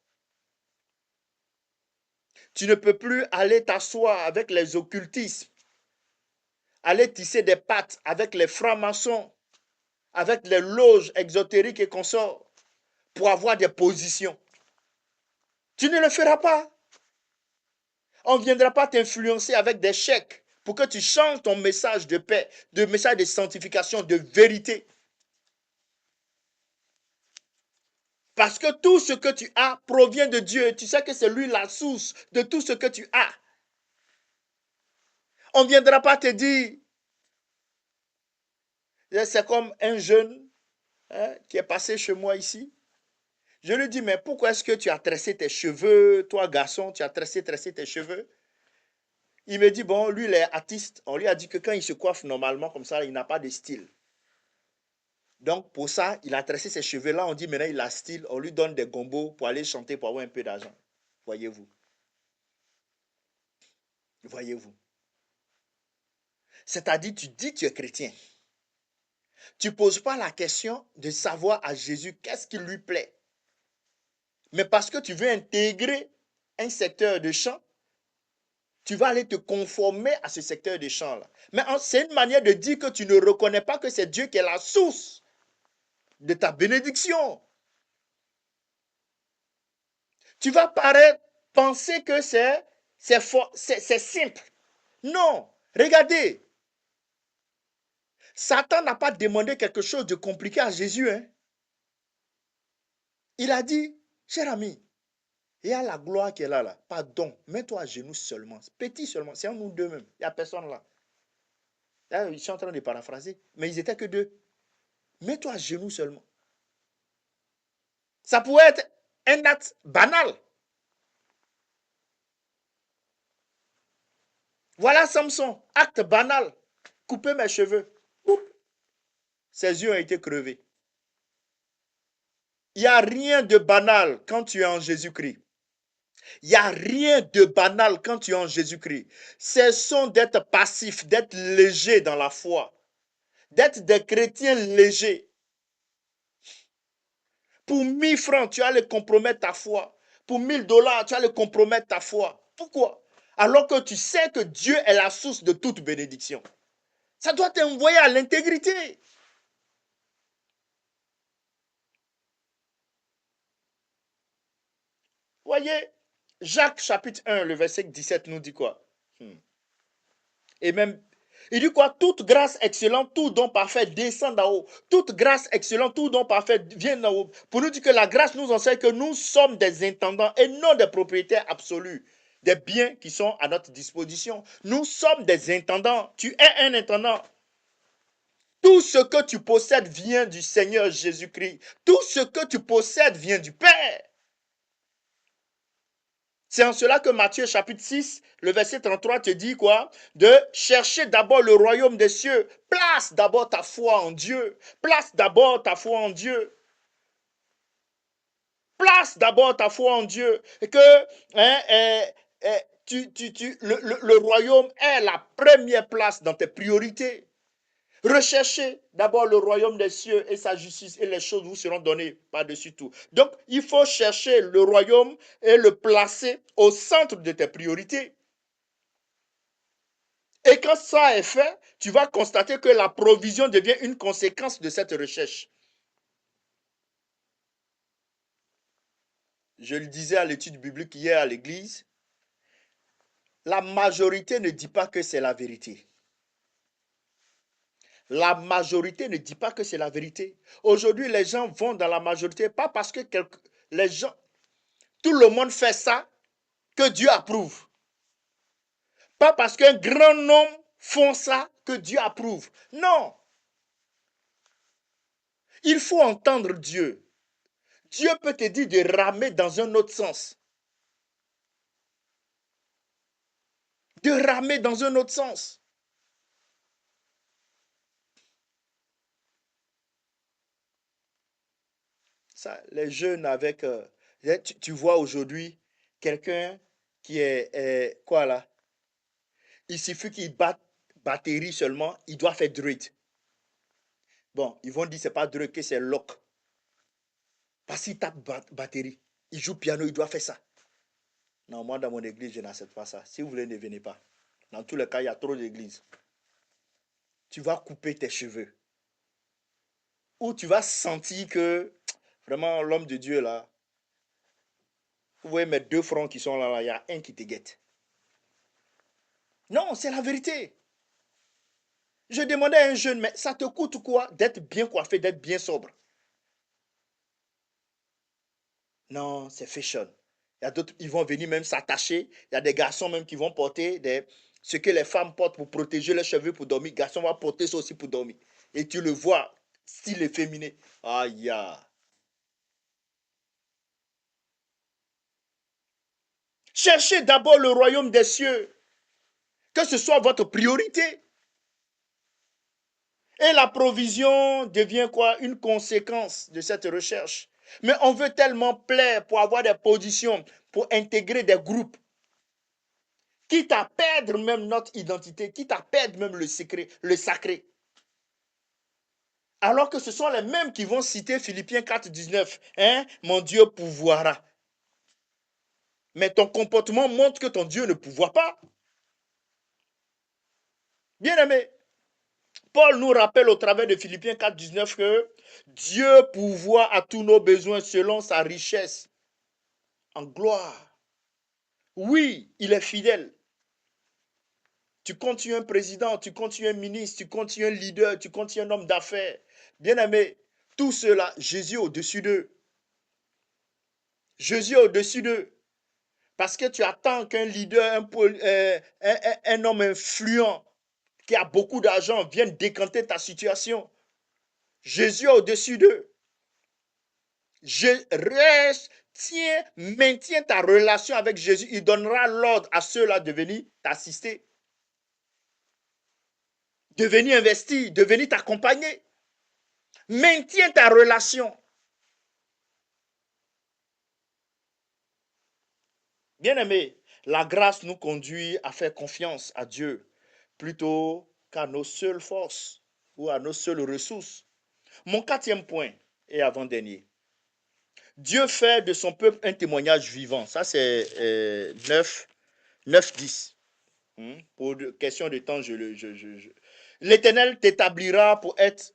Tu ne peux plus aller t'asseoir avec les occultismes, aller tisser des pattes avec les francs-maçons, avec les loges exotériques et consorts pour avoir des positions. Tu ne le feras pas. On ne viendra pas t'influencer avec des chèques pour que tu changes ton message de paix, de message de sanctification, de vérité. Parce que tout ce que tu as provient de Dieu. Tu sais que c'est lui la source de tout ce que tu as. On ne viendra pas te dire, c'est comme un jeune qui est passé chez moi ici. Je lui dis, mais pourquoi est-ce que tu as tressé tes cheveux, toi garçon, tu as tressé tes cheveux? Il me dit, bon, lui, il est artiste. On lui a dit que quand il se coiffe normalement comme ça, il n'a pas de style. Donc, pour ça, il a tressé ses cheveux. Là, on dit maintenant, il a style. On lui donne des gombos pour aller chanter, pour avoir un peu d'argent. Voyez-vous. Voyez-vous. C'est-à-dire, tu dis que tu es chrétien. Tu ne poses pas la question de savoir à Jésus qu'est-ce qui lui plaît. Mais parce que tu veux intégrer un secteur de chant, tu vas aller te conformer à ce secteur de chant-là. Mais c'est une manière de dire que tu ne reconnais pas que c'est Dieu qui est la source de ta bénédiction. Tu vas penser que c'est simple. Non, regardez. Satan n'a pas demandé quelque chose de compliqué à Jésus. Hein. Il a dit, cher ami, il y a la gloire qui est là. Pardon, mets-toi à genoux seulement. Petit seulement, c'est nous deux même. Il n'y a personne là. Là. Je suis en train de paraphraser, mais ils n'étaient que deux. Mets-toi à genoux seulement. Ça pourrait être un acte banal. Voilà Samson, acte banal. Couper mes cheveux. Ses yeux ont été crevés. Il n'y a rien de banal quand tu es en Jésus-Christ. Il n'y a rien de banal quand tu es en Jésus-Christ. Cessons d'être passifs, d'être légers dans la foi, d'être des chrétiens légers. Pour 1000 francs, tu allais compromettre ta foi. Pour 1000 $, tu allais compromettre ta foi. Pourquoi? Alors que tu sais que Dieu est la source de toute bénédiction. Ça doit t'envoyer à l'intégrité. Voyez, Jacques chapitre 1, le verset 17 nous dit quoi? Et même, il dit quoi? Toute grâce excellente, tout don parfait descend d'en haut. Toute grâce excellente, tout don parfait vient d'en haut. Pour nous dire que la grâce nous enseigne que nous sommes des intendants et non des propriétaires absolus. des biens qui sont à notre disposition. Nous sommes des intendants. Tu es un intendant. Tout ce que tu possèdes vient du Seigneur Jésus-Christ. Tout ce que tu possèdes vient du Père. C'est en cela que Matthieu chapitre 6, le verset 33 te dit quoi? De chercher d'abord le royaume des cieux. Place d'abord ta foi en Dieu. Place d'abord ta foi en Dieu. Place d'abord ta foi en Dieu. Et que le royaume est la première place dans tes priorités. Recherchez d'abord le royaume des cieux et sa justice et les choses vous seront données par-dessus tout. Donc, il faut chercher le royaume et le placer au centre de tes priorités. Et quand ça est fait, tu vas constater que la provision devient une conséquence de cette recherche. Je le disais à l'étude biblique hier à l'église, la majorité ne dit pas que c'est la vérité. La majorité ne dit pas que c'est la vérité. Aujourd'hui, les gens vont dans la majorité, pas parce que les gens, tout le monde fait ça, que Dieu approuve. Pas parce qu'un grand nombre font ça, que Dieu approuve. Non. Il faut entendre Dieu. Dieu peut te dire de ramer dans un autre sens. De ramer dans un autre sens. Ça, les jeunes avec... tu vois aujourd'hui quelqu'un qui est quoi là? Il suffit qu'il batte batterie seulement, il doit faire druid. Bon, ils vont dire c'est pas druid, que c'est lock. Parce qu'il tape batterie. Il joue piano, il doit faire ça. Non, moi dans mon église, je n'accepte pas ça. Si vous voulez, ne venez pas. Dans tous les cas, il y a trop d'églises. Tu vas couper tes cheveux. Ou tu vas sentir que vraiment l'homme de Dieu là, vous voyez mes deux fronts qui sont là, il y a un qui te guette. Non, c'est la vérité. Je demandais à un jeune, mais ça te coûte quoi d'être bien coiffé, d'être bien sobre? Non, c'est fashion. Il y a d'autres, ils vont venir même s'attacher. Il y a des garçons même qui vont porter ce que les femmes portent pour protéger leurs cheveux pour dormir. Les garçons vont porter ça aussi pour dormir. Et tu le vois, style efféminé. Aïe. Cherchez d'abord le royaume des cieux. Que ce soit votre priorité. Et la provision devient quoi? Une conséquence de cette recherche. Mais on veut tellement plaire pour avoir des positions, pour intégrer des groupes, quitte à perdre même notre identité, quitte à perdre même le secret, le sacré. Alors que ce sont les mêmes qui vont citer Philippiens 4, 19. Hein? Mon Dieu pouvoira. Mais ton comportement montre que ton Dieu ne pouvoit pas. Bien aimé, Paul nous rappelle au travers de Philippiens 4, 19 que Dieu pourvoit à tous nos besoins selon sa richesse en gloire. Oui, il est fidèle. Tu continues un président, tu continues un ministre, tu continues un leader, tu continues un homme d'affaires. Bien aimé, tout cela, Jésus est au-dessus d'eux. Jésus est au-dessus d'eux. Parce que tu attends qu'un leader, un homme influent qui a beaucoup d'argent vienne décanter ta situation. Jésus est au-dessus d'eux. Maintiens ta relation avec Jésus. Il donnera l'ordre à ceux-là de venir t'assister, de venir investir, de venir t'accompagner. Maintiens ta relation. Bien-aimé, la grâce nous conduit à faire confiance à Dieu plutôt qu'à nos seules forces ou à nos seules ressources. Mon quatrième point et avant-dernier. Dieu fait de son peuple un témoignage vivant. Ça, c'est 9, 10. Pour question de temps, l'Éternel t'établira pour être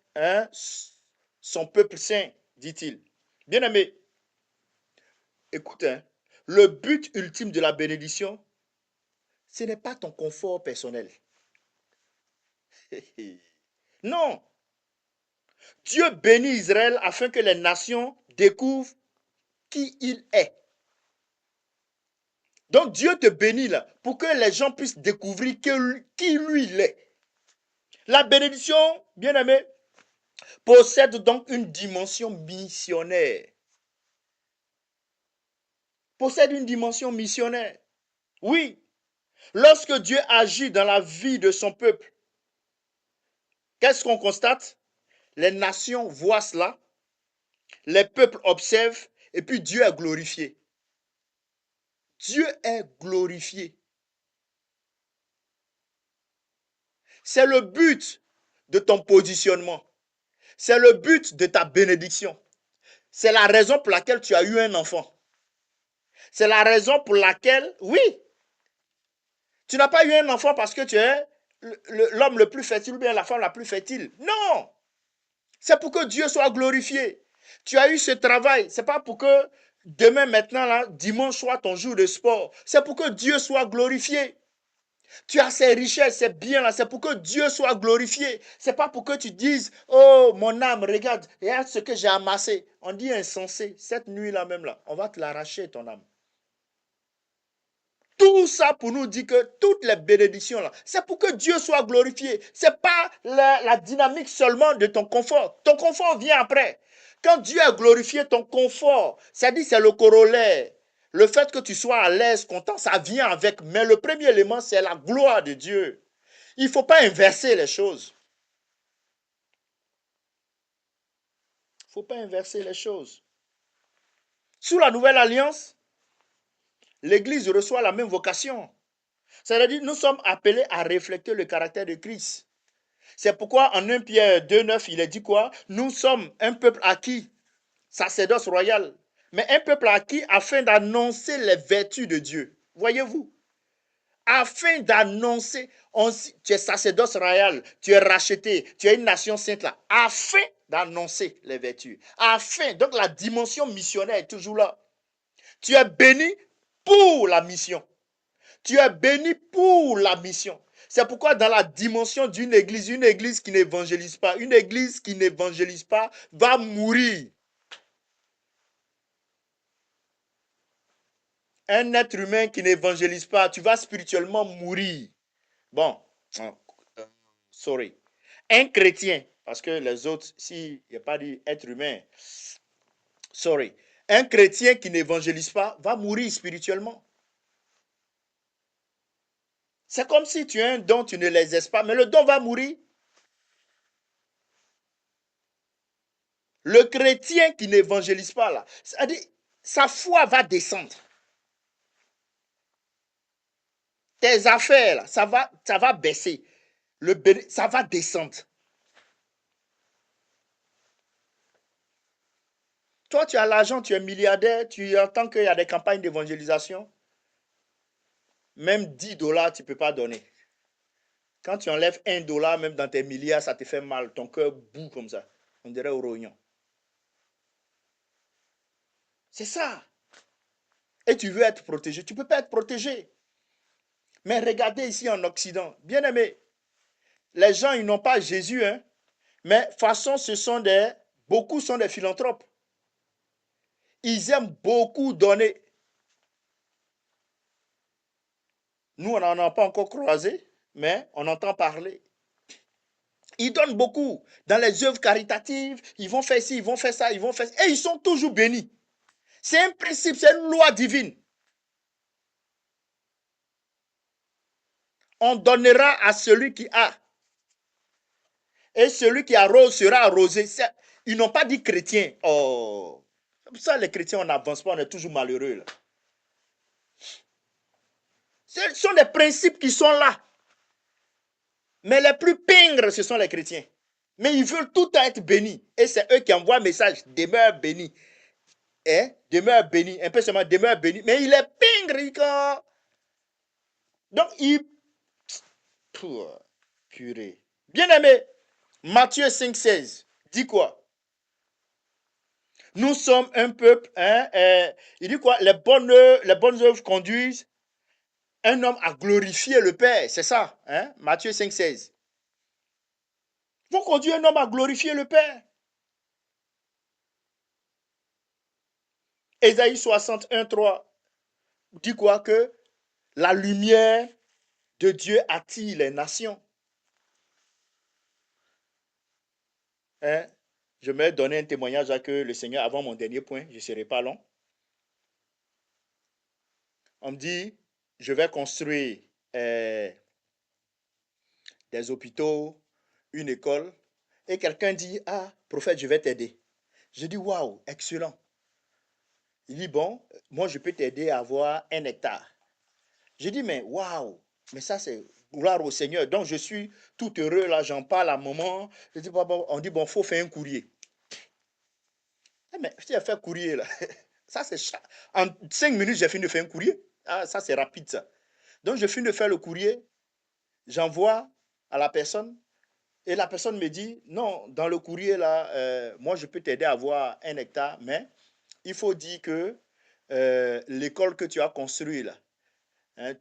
son peuple saint, dit-il. Bien-aimé, écoute, le but ultime de la bénédiction, ce n'est pas ton confort personnel. Non. Dieu bénit Israël afin que les nations découvrent qui il est. Donc Dieu te bénit là pour que les gens puissent découvrir qui lui il est. La bénédiction, bien aimé, possède donc une dimension missionnaire. Possède une dimension missionnaire. Oui, lorsque Dieu agit dans la vie de son peuple, qu'est-ce qu'on constate? Les nations voient cela, les peuples observent, et puis Dieu est glorifié. Dieu est glorifié. C'est le but de ton positionnement. C'est le but de ta bénédiction. C'est la raison pour laquelle tu as eu un enfant. C'est la raison pour laquelle, oui, tu n'as pas eu un enfant parce que tu es l'homme le plus fertile ou bien la femme la plus fertile. Non! C'est pour que Dieu soit glorifié. Tu as eu ce travail. Ce n'est pas pour que demain, maintenant, là, dimanche soit ton jour de sport. C'est pour que Dieu soit glorifié. Tu as ces richesses, ces biens-là, c'est pour que Dieu soit glorifié. Ce n'est pas pour que tu dises, oh, mon âme, regarde, regarde ce que j'ai amassé. On dit insensé, cette nuit-là même, là, on va te l'arracher, ton âme. Tout ça pour nous dire que toutes les bénédictions là, c'est pour que Dieu soit glorifié. Ce n'est pas la dynamique seulement de ton confort. Ton confort vient après. Quand Dieu est glorifié, ton confort, c'est-à-dire c'est le corollaire. Le fait que tu sois à l'aise, content, ça vient avec. Mais le premier élément, c'est la gloire de Dieu. Il ne faut pas inverser les choses. Il ne faut pas inverser les choses. Sous la nouvelle alliance, l'Église reçoit la même vocation. C'est-à-dire nous sommes appelés à refléter le caractère de Christ. C'est pourquoi en 1 Pierre 2,9, il est dit quoi? Nous sommes un peuple acquis, sacerdoce royal, mais un peuple acquis afin d'annoncer les vertus de Dieu. Voyez-vous? Afin d'annoncer, tu es sacerdoce royal, tu es racheté, tu es une nation sainte là, afin d'annoncer les vertus. Afin, donc la dimension missionnaire est toujours là. Tu es béni pour la mission. Tu es béni pour la mission. C'est pourquoi dans la dimension d'une église qui n'évangélise pas, une église qui n'évangélise pas va mourir. Un être humain qui n'évangélise pas, tu vas spirituellement mourir. Bon, sorry. Un chrétien, parce que les autres, s'il n'y a pas dit être humain, sorry. Un chrétien qui n'évangélise pas va mourir spirituellement. C'est comme si tu as un don, tu ne l'exerces pas, mais le don va mourir. Le chrétien qui n'évangélise pas, là, c'est-à-dire, sa foi va descendre. Tes affaires, là, ça va baisser. Ça va descendre. Toi, tu as l'argent, tu es milliardaire, tu entends qu'il y a des campagnes d'évangélisation. Même 10 dollars, tu ne peux pas donner. Quand tu enlèves 1 dollar, même dans tes milliards, ça te fait mal. Ton cœur bout comme ça. On dirait au rognon. C'est ça. Et tu veux être protégé. Tu ne peux pas être protégé. Mais regardez ici en Occident. Bien aimé, les gens, ils n'ont pas Jésus, hein. Mais de toute façon, beaucoup sont des philanthropes. Ils aiment beaucoup donner. Nous, on n'en a pas encore croisé, mais on entend parler. Ils donnent beaucoup dans les œuvres caritatives. Ils vont faire ci, ils vont faire ça, ils vont faire ça. Et ils sont toujours bénis. C'est un principe, c'est une loi divine. On donnera à celui qui a. Et celui qui arrose sera arrosé. Ils n'ont pas dit chrétien. Oh. C'est pour ça les chrétiens, on n'avance pas, on est toujours malheureux. Là. Ce sont des principes qui sont là. Mais les plus pingres, ce sont les chrétiens. Mais ils veulent tout être bénis. Et c'est eux qui envoient un message, demeure béni. Eh? Demeure béni. Un peu seulement, demeure béni. Mais il est pingre. Donc, Purée. Bien aimé, Matthieu 5,16 dit quoi? Nous sommes un peuple, hein, il dit quoi? Les bonnes œuvres conduisent un homme à glorifier le Père. C'est ça, hein? Matthieu 5,16. Vont conduire un homme à glorifier le Père. Ésaïe 61,3 dit quoi? Que La lumière de Dieu attire les nations. Hein? Je vais donner un témoignage à que le Seigneur, avant mon dernier point, je ne serai pas long. On me dit, je vais construire des hôpitaux, une école. Et quelqu'un dit, ah, prophète, je vais t'aider. Je dis, waouh, excellent. Il dit, bon, moi, je peux t'aider à avoir 1 hectare. Je dis, mais waouh, mais ça, c'est gloire au Seigneur. Donc, je suis tout heureux, là, j'en parle à maman. Je dis, on dit, bon, il faut faire un courrier. Mais si elle fait un courrier, là, ça, c'est en 5 minutes, j'ai fini de faire un courrier. Ah, ça, c'est rapide, ça. Donc, je finis de faire le courrier, j'envoie à la personne, et la personne me dit, non, dans le courrier, là, moi, je peux t'aider à avoir 1 hectare, mais il faut dire que l'école que tu as construite, là, hein,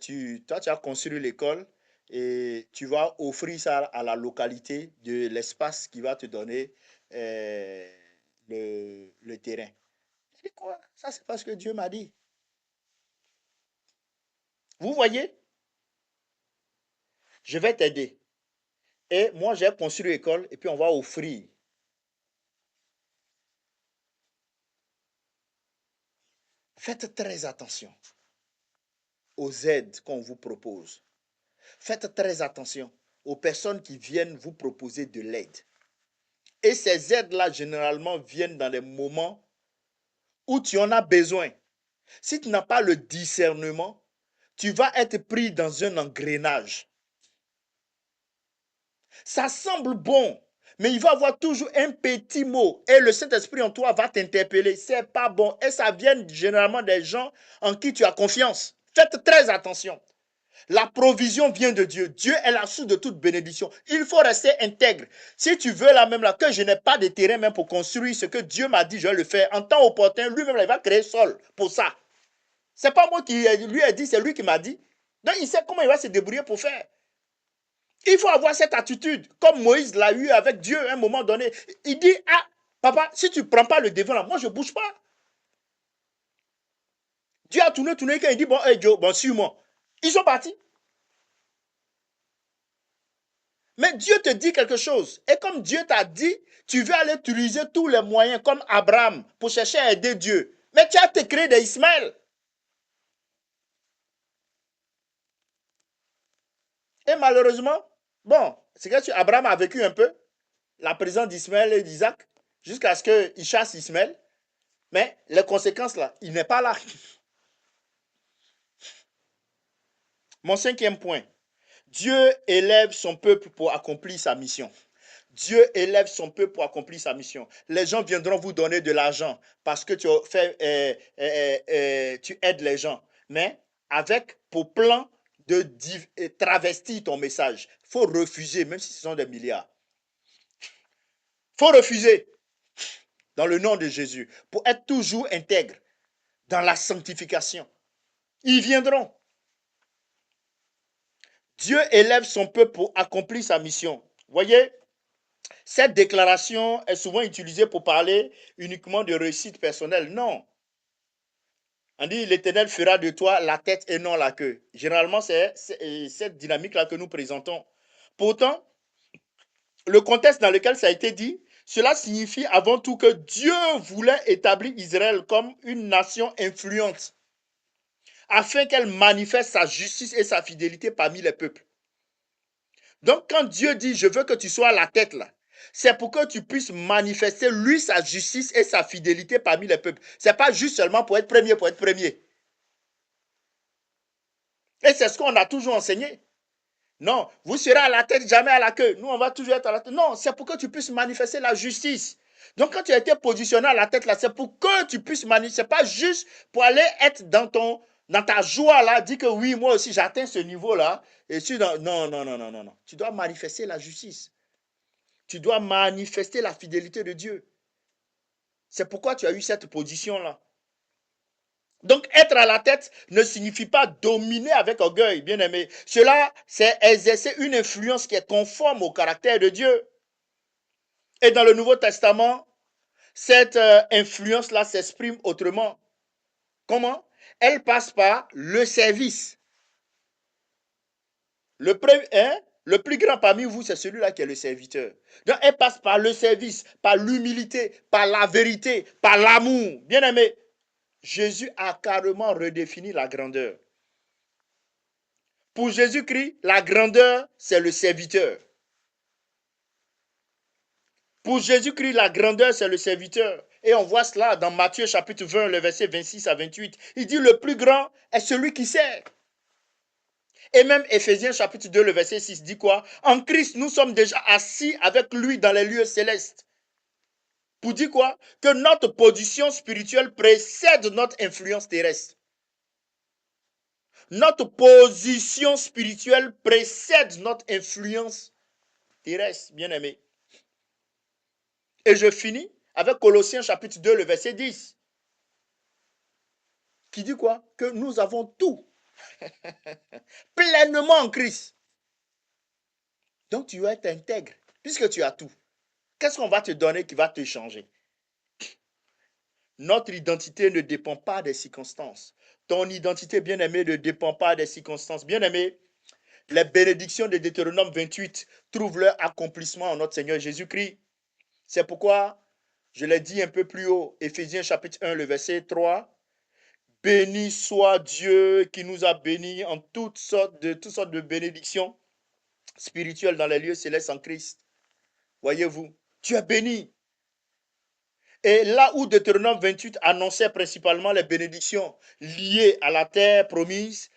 toi, tu as construit l'école et tu vas offrir ça à la localité de l'espace qui va te donner le terrain. Je dis quoi? Ça, c'est parce que Dieu m'a dit. Vous voyez, je vais t'aider. Et moi, j'ai construit l'école et puis on va offrir. Faites très attention aux aides qu'on vous propose. Faites très attention aux personnes qui viennent vous proposer de l'aide. Et ces aides-là, généralement, viennent dans les moments où tu en as besoin. Si tu n'as pas le discernement, tu vas être pris dans un engrenage. Ça semble bon, mais il va y avoir toujours un petit mot et le Saint-Esprit en toi va t'interpeller. C'est pas bon et ça vient généralement des gens en qui tu as confiance. Faites très attention. La provision vient de Dieu. Dieu est la source de toute bénédiction. Il faut rester intègre. Si tu veux là même là, que je n'ai pas de terrain même pour construire ce que Dieu m'a dit, je vais le faire. En temps opportun, lui-même, il va créer sol pour ça. C'est pas moi qui lui ai dit, c'est lui qui m'a dit. Donc il sait comment il va se débrouiller pour faire. Il faut avoir cette attitude, comme Moïse l'a eu avec Dieu à un moment donné. Il dit, ah, papa, si tu ne prends pas le devant là, moi je ne bouge pas. Dieu a tourné, il dit, bon, hey Joe, bon, suis-moi. Ils sont partis. Mais Dieu te dit quelque chose. Et comme Dieu t'a dit, tu veux aller utiliser tous les moyens comme Abraham pour chercher à aider Dieu. Mais tu as te créé des Ismaël. Et malheureusement, bon, c'est que Abraham a vécu un peu la présence d'Ismaël et d'Isaac jusqu'à ce qu'il chasse Ismaël. Mais les conséquences là, il n'est pas là. Mon 5e point, Dieu élève son peuple pour accomplir sa mission. Dieu élève son peuple pour accomplir sa mission. Les gens viendront vous donner de l'argent parce que tu aides les gens. Mais avec pour plan de travestir ton message. Il faut refuser, même si ce sont des milliards. Il faut refuser dans le nom de Jésus pour être toujours intègre dans la sanctification. Ils viendront. Dieu élève son peuple pour accomplir sa mission. Voyez, cette déclaration est souvent utilisée pour parler uniquement de réussite personnelle. Non. On dit l'Éternel fera de toi la tête et non la queue. Généralement, c'est cette dynamique-là que nous présentons. Pourtant, le contexte dans lequel ça a été dit, cela signifie avant tout que Dieu voulait établir Israël comme une nation influente afin qu'elle manifeste sa justice et sa fidélité parmi les peuples. Donc, quand Dieu dit, je veux que tu sois la tête là, c'est pour que tu puisses manifester lui sa justice et sa fidélité parmi les peuples. Ce n'est pas juste seulement pour être premier, pour être premier. Et c'est ce qu'on a toujours enseigné. Non, vous serez à la tête, jamais à la queue. Nous, on va toujours être à la tête. Non, c'est pour que tu puisses manifester la justice. Donc, quand tu as été positionné à la tête, là, c'est pour que tu puisses manifester. Ce n'est pas juste pour aller être dans ta joie, là, dire que oui, moi aussi, j'atteins ce niveau-là. Et non, non, non, non, non, non. Tu dois manifester la justice. Tu dois manifester la fidélité de Dieu. C'est pourquoi tu as eu cette position-là. Donc, être à la tête ne signifie pas dominer avec orgueil, bien aimé. Cela, c'est exercer une influence qui est conforme au caractère de Dieu. Et dans le Nouveau Testament, cette influence-là s'exprime autrement. Comment? Elle passe par le service. Le plus grand parmi vous, c'est celui-là qui est le serviteur. Donc, elle passe par le service, par l'humilité, par la vérité, par l'amour. Bien aimé, Jésus a carrément redéfini la grandeur. Pour Jésus-Christ, la grandeur, c'est le serviteur. Pour Jésus-Christ, la grandeur, c'est le serviteur. Et on voit cela dans Matthieu chapitre 20, le verset 26 à 28. Il dit, le plus grand est celui qui sert. Et même Éphésiens chapitre 2, le verset 6 dit quoi? En Christ, nous sommes déjà assis avec lui dans les lieux célestes. Pour dire quoi? Que notre position spirituelle précède notre influence terrestre. Notre position spirituelle précède notre influence terrestre, bien aimé. Et je finis avec Colossiens chapitre 2, le verset 10. Qui dit quoi? Que nous avons tout pleinement en Christ. Donc tu vas être intègre, puisque tu as tout. Qu'est-ce qu'on va te donner qui va te changer? Notre identité ne dépend pas des circonstances. Ton identité, bien-aimé, ne dépend pas des circonstances. Bien-aimé, les bénédictions de Deutéronome 28 trouvent leur accomplissement en notre Seigneur Jésus-Christ. C'est pourquoi, je l'ai dit un peu plus haut, Éphésiens chapitre 1, le verset 3, béni soit Dieu qui nous a bénis en toutes sortes de bénédictions spirituelles dans les lieux célestes en Christ. Voyez-vous, tu es béni. Et là où Deutéronome 28 annonçait principalement les bénédictions liées à la terre promise,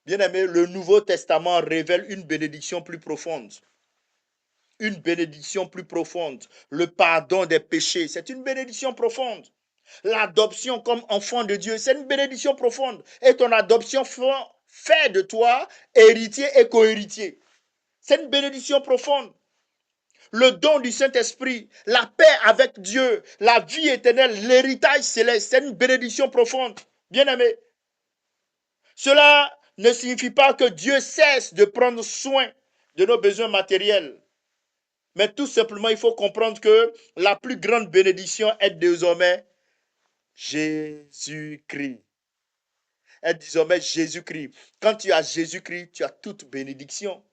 bien aimé, le Nouveau Testament révèle une bénédiction plus profonde. Une bénédiction plus profonde. Le pardon des péchés, c'est une bénédiction profonde. L'adoption comme enfant de Dieu, c'est une bénédiction profonde. Et ton adoption fait de toi héritier et co-héritier. C'est une bénédiction profonde. Le don du Saint-Esprit, la paix avec Dieu, la vie éternelle, l'héritage céleste, c'est une bénédiction profonde. Bien-aimé, cela ne signifie pas que Dieu cesse de prendre soin de nos besoins matériels. Mais tout simplement, il faut comprendre que la plus grande bénédiction est désormais Jésus-Christ. Est désormais Jésus-Christ. Quand tu as Jésus-Christ, tu as toute bénédiction.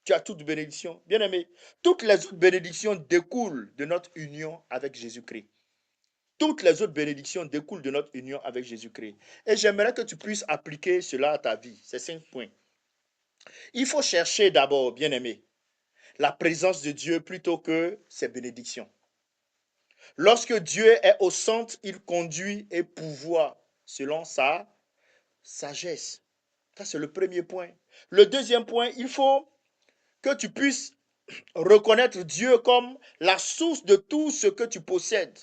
Tu as toute bénédiction. Bien-aimé, toutes les autres bénédictions découlent de notre union avec Jésus-Christ. Toutes les autres bénédictions découlent de notre union avec Jésus-Christ. Et j'aimerais que tu puisses appliquer cela à ta vie. Ces 5 points. Il faut chercher d'abord, bien-aimé, la présence de Dieu plutôt que ses bénédictions. Lorsque Dieu est au centre, il conduit et pourvoit selon sa sagesse. Ça, c'est le premier point. Le deuxième point, il faut que tu puisses reconnaître Dieu comme la source de tout ce que tu possèdes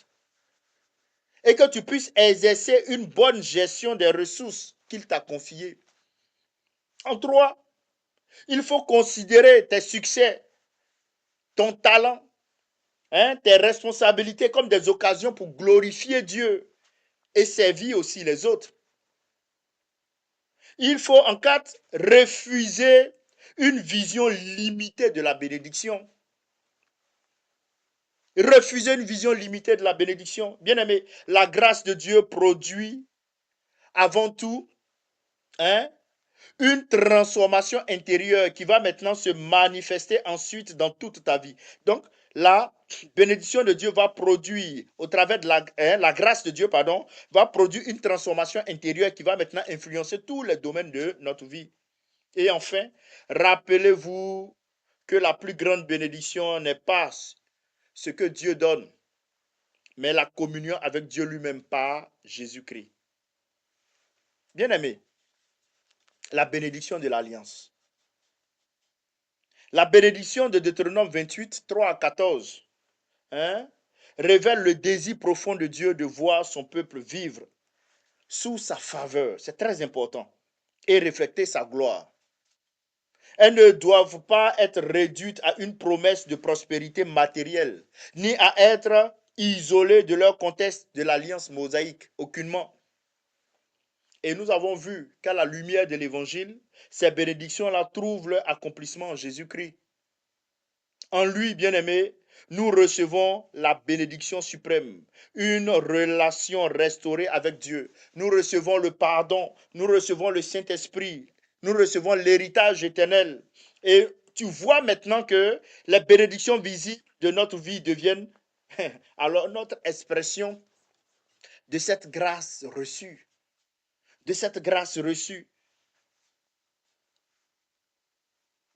et que tu puisses exercer une bonne gestion des ressources qu'il t'a confiées. En trois, il faut considérer tes succès, ton talent, tes responsabilités comme des occasions pour glorifier Dieu et servir aussi les autres. Il faut en quatre, refuser une vision limitée de la bénédiction. Refuser une vision limitée de la bénédiction. Bien-aimé, la grâce de Dieu produit avant tout une transformation intérieure qui va maintenant se manifester ensuite dans toute ta vie. Donc, la bénédiction de Dieu va produire, au travers de la grâce de Dieu, pardon, va produire une transformation intérieure qui va maintenant influencer tous les domaines de notre vie. Et enfin, rappelez-vous que la plus grande bénédiction n'est pas ce que Dieu donne, mais la communion avec Dieu lui-même par Jésus-Christ. Bien-aimé, la bénédiction de l'alliance. La bénédiction de Deutéronome 28, 3 à 14 révèle le désir profond de Dieu de voir son peuple vivre sous sa faveur. C'est très important. Et refléter sa gloire. Elles ne doivent pas être réduites à une promesse de prospérité matérielle, ni à être isolées de leur contexte de l'alliance mosaïque, aucunement. Et nous avons vu qu'à la lumière de l'évangile, ces bénédictions-là trouvent leur accomplissement en Jésus-Christ. En lui, bien-aimé, nous recevons la bénédiction suprême, une relation restaurée avec Dieu. Nous recevons le pardon, nous recevons le Saint-Esprit, nous recevons l'héritage éternel. Et tu vois maintenant que les bénédictions visibles de notre vie deviennent alors notre expression de cette grâce reçue. De cette grâce reçue.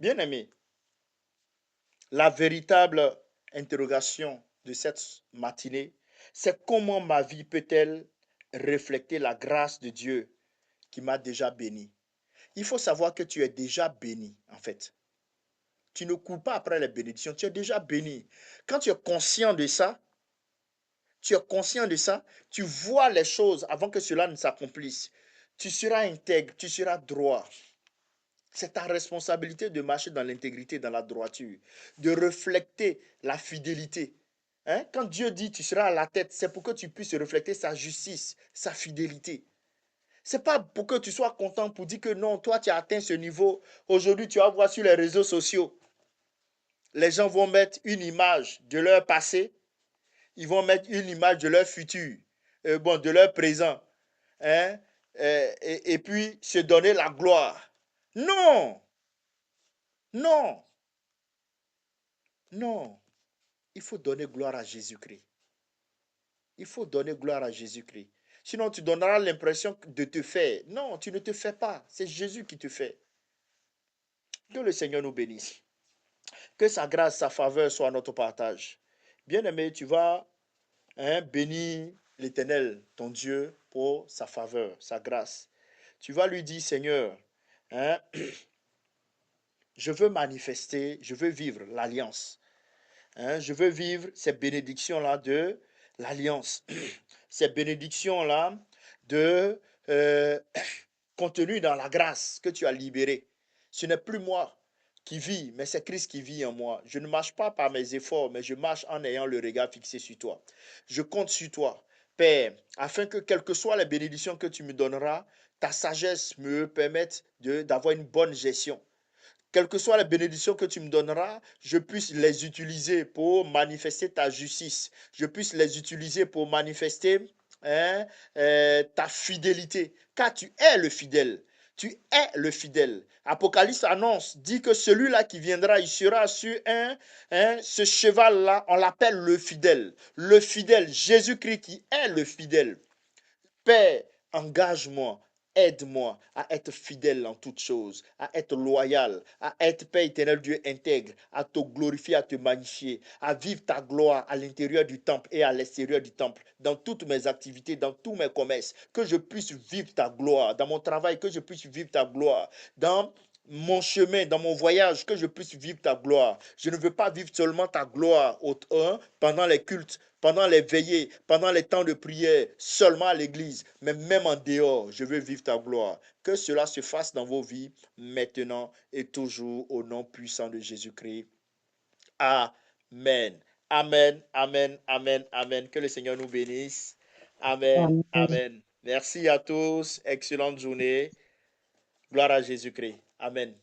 Bien aimé, la véritable interrogation de cette matinée, c'est comment ma vie peut-elle refléter la grâce de Dieu qui m'a déjà béni. Il faut savoir que tu es déjà béni, en fait. Tu ne cours pas après les bénédictions, tu es déjà béni. Quand tu es conscient de ça, tu vois les choses avant que cela ne s'accomplisse. Tu seras intègre, tu seras droit. C'est ta responsabilité de marcher dans l'intégrité, dans la droiture, de refléter la fidélité. Hein? Quand Dieu dit tu seras à la tête, c'est pour que tu puisses refléter sa justice, sa fidélité. C'est pas pour que tu sois content pour dire que non, toi tu as atteint ce niveau. Aujourd'hui, tu vas voir sur les réseaux sociaux, les gens vont mettre une image de leur passé, ils vont mettre une image de leur futur, bon, de leur présent, hein? Et puis se donner la gloire. Non, non, non. Il faut donner gloire à Jésus-Christ. Il faut donner gloire à Jésus-Christ. Sinon, tu donneras l'impression de te faire. Non, tu ne te fais pas. C'est Jésus qui te fait. Que le Seigneur nous bénisse. Que sa grâce, sa faveur soit notre partage. Bien-aimé, tu vas bénir l'Éternel, ton Dieu, pour sa faveur, sa grâce. Tu vas lui dire, Seigneur, hein, je veux manifester, je veux vivre l'alliance. Hein, je veux vivre ces bénédictions-là de l'alliance. Ces bénédictions-là de contenu dans la grâce que tu as libérée. Ce n'est plus moi qui vis, mais c'est Christ qui vit en moi. Je ne marche pas par mes efforts, mais je marche en ayant le regard fixé sur toi. Je compte sur toi, Père, afin que quelles que soient les bénédictions que tu me donneras, ta sagesse me permette d'avoir une bonne gestion. Quelles que soient les bénédictions que tu me donneras, je puisse les utiliser pour manifester ta justice. Je puisse les utiliser pour manifester ta fidélité. Car tu es le fidèle. Tu es le fidèle. Apocalypse annonce, dit que celui-là qui viendra, il sera sur ce cheval-là, on l'appelle le fidèle. Le fidèle, Jésus-Christ qui est le fidèle. Père, engage-moi, aide-moi à être fidèle en toutes choses, à être loyal, à être, Père éternel Dieu, intègre, à te glorifier, à te magnifier, à vivre ta gloire à l'intérieur du temple et à l'extérieur du temple, dans toutes mes activités, dans tous mes commerces, que je puisse vivre ta gloire, dans mon travail, que je puisse vivre ta gloire, dans mon chemin, dans mon voyage, que je puisse vivre ta gloire. Je ne veux pas vivre seulement ta gloire pendant les cultes, pendant les veillées, pendant les temps de prière, seulement à l'église, mais même en dehors, je veux vivre ta gloire. Que cela se fasse dans vos vies, maintenant et toujours, au nom puissant de Jésus-Christ. Amen. Amen, amen, amen, amen. Que le Seigneur nous bénisse. Amen, Amen. amen. Merci à tous. Excellente journée. Gloire à Jésus-Christ. Amen.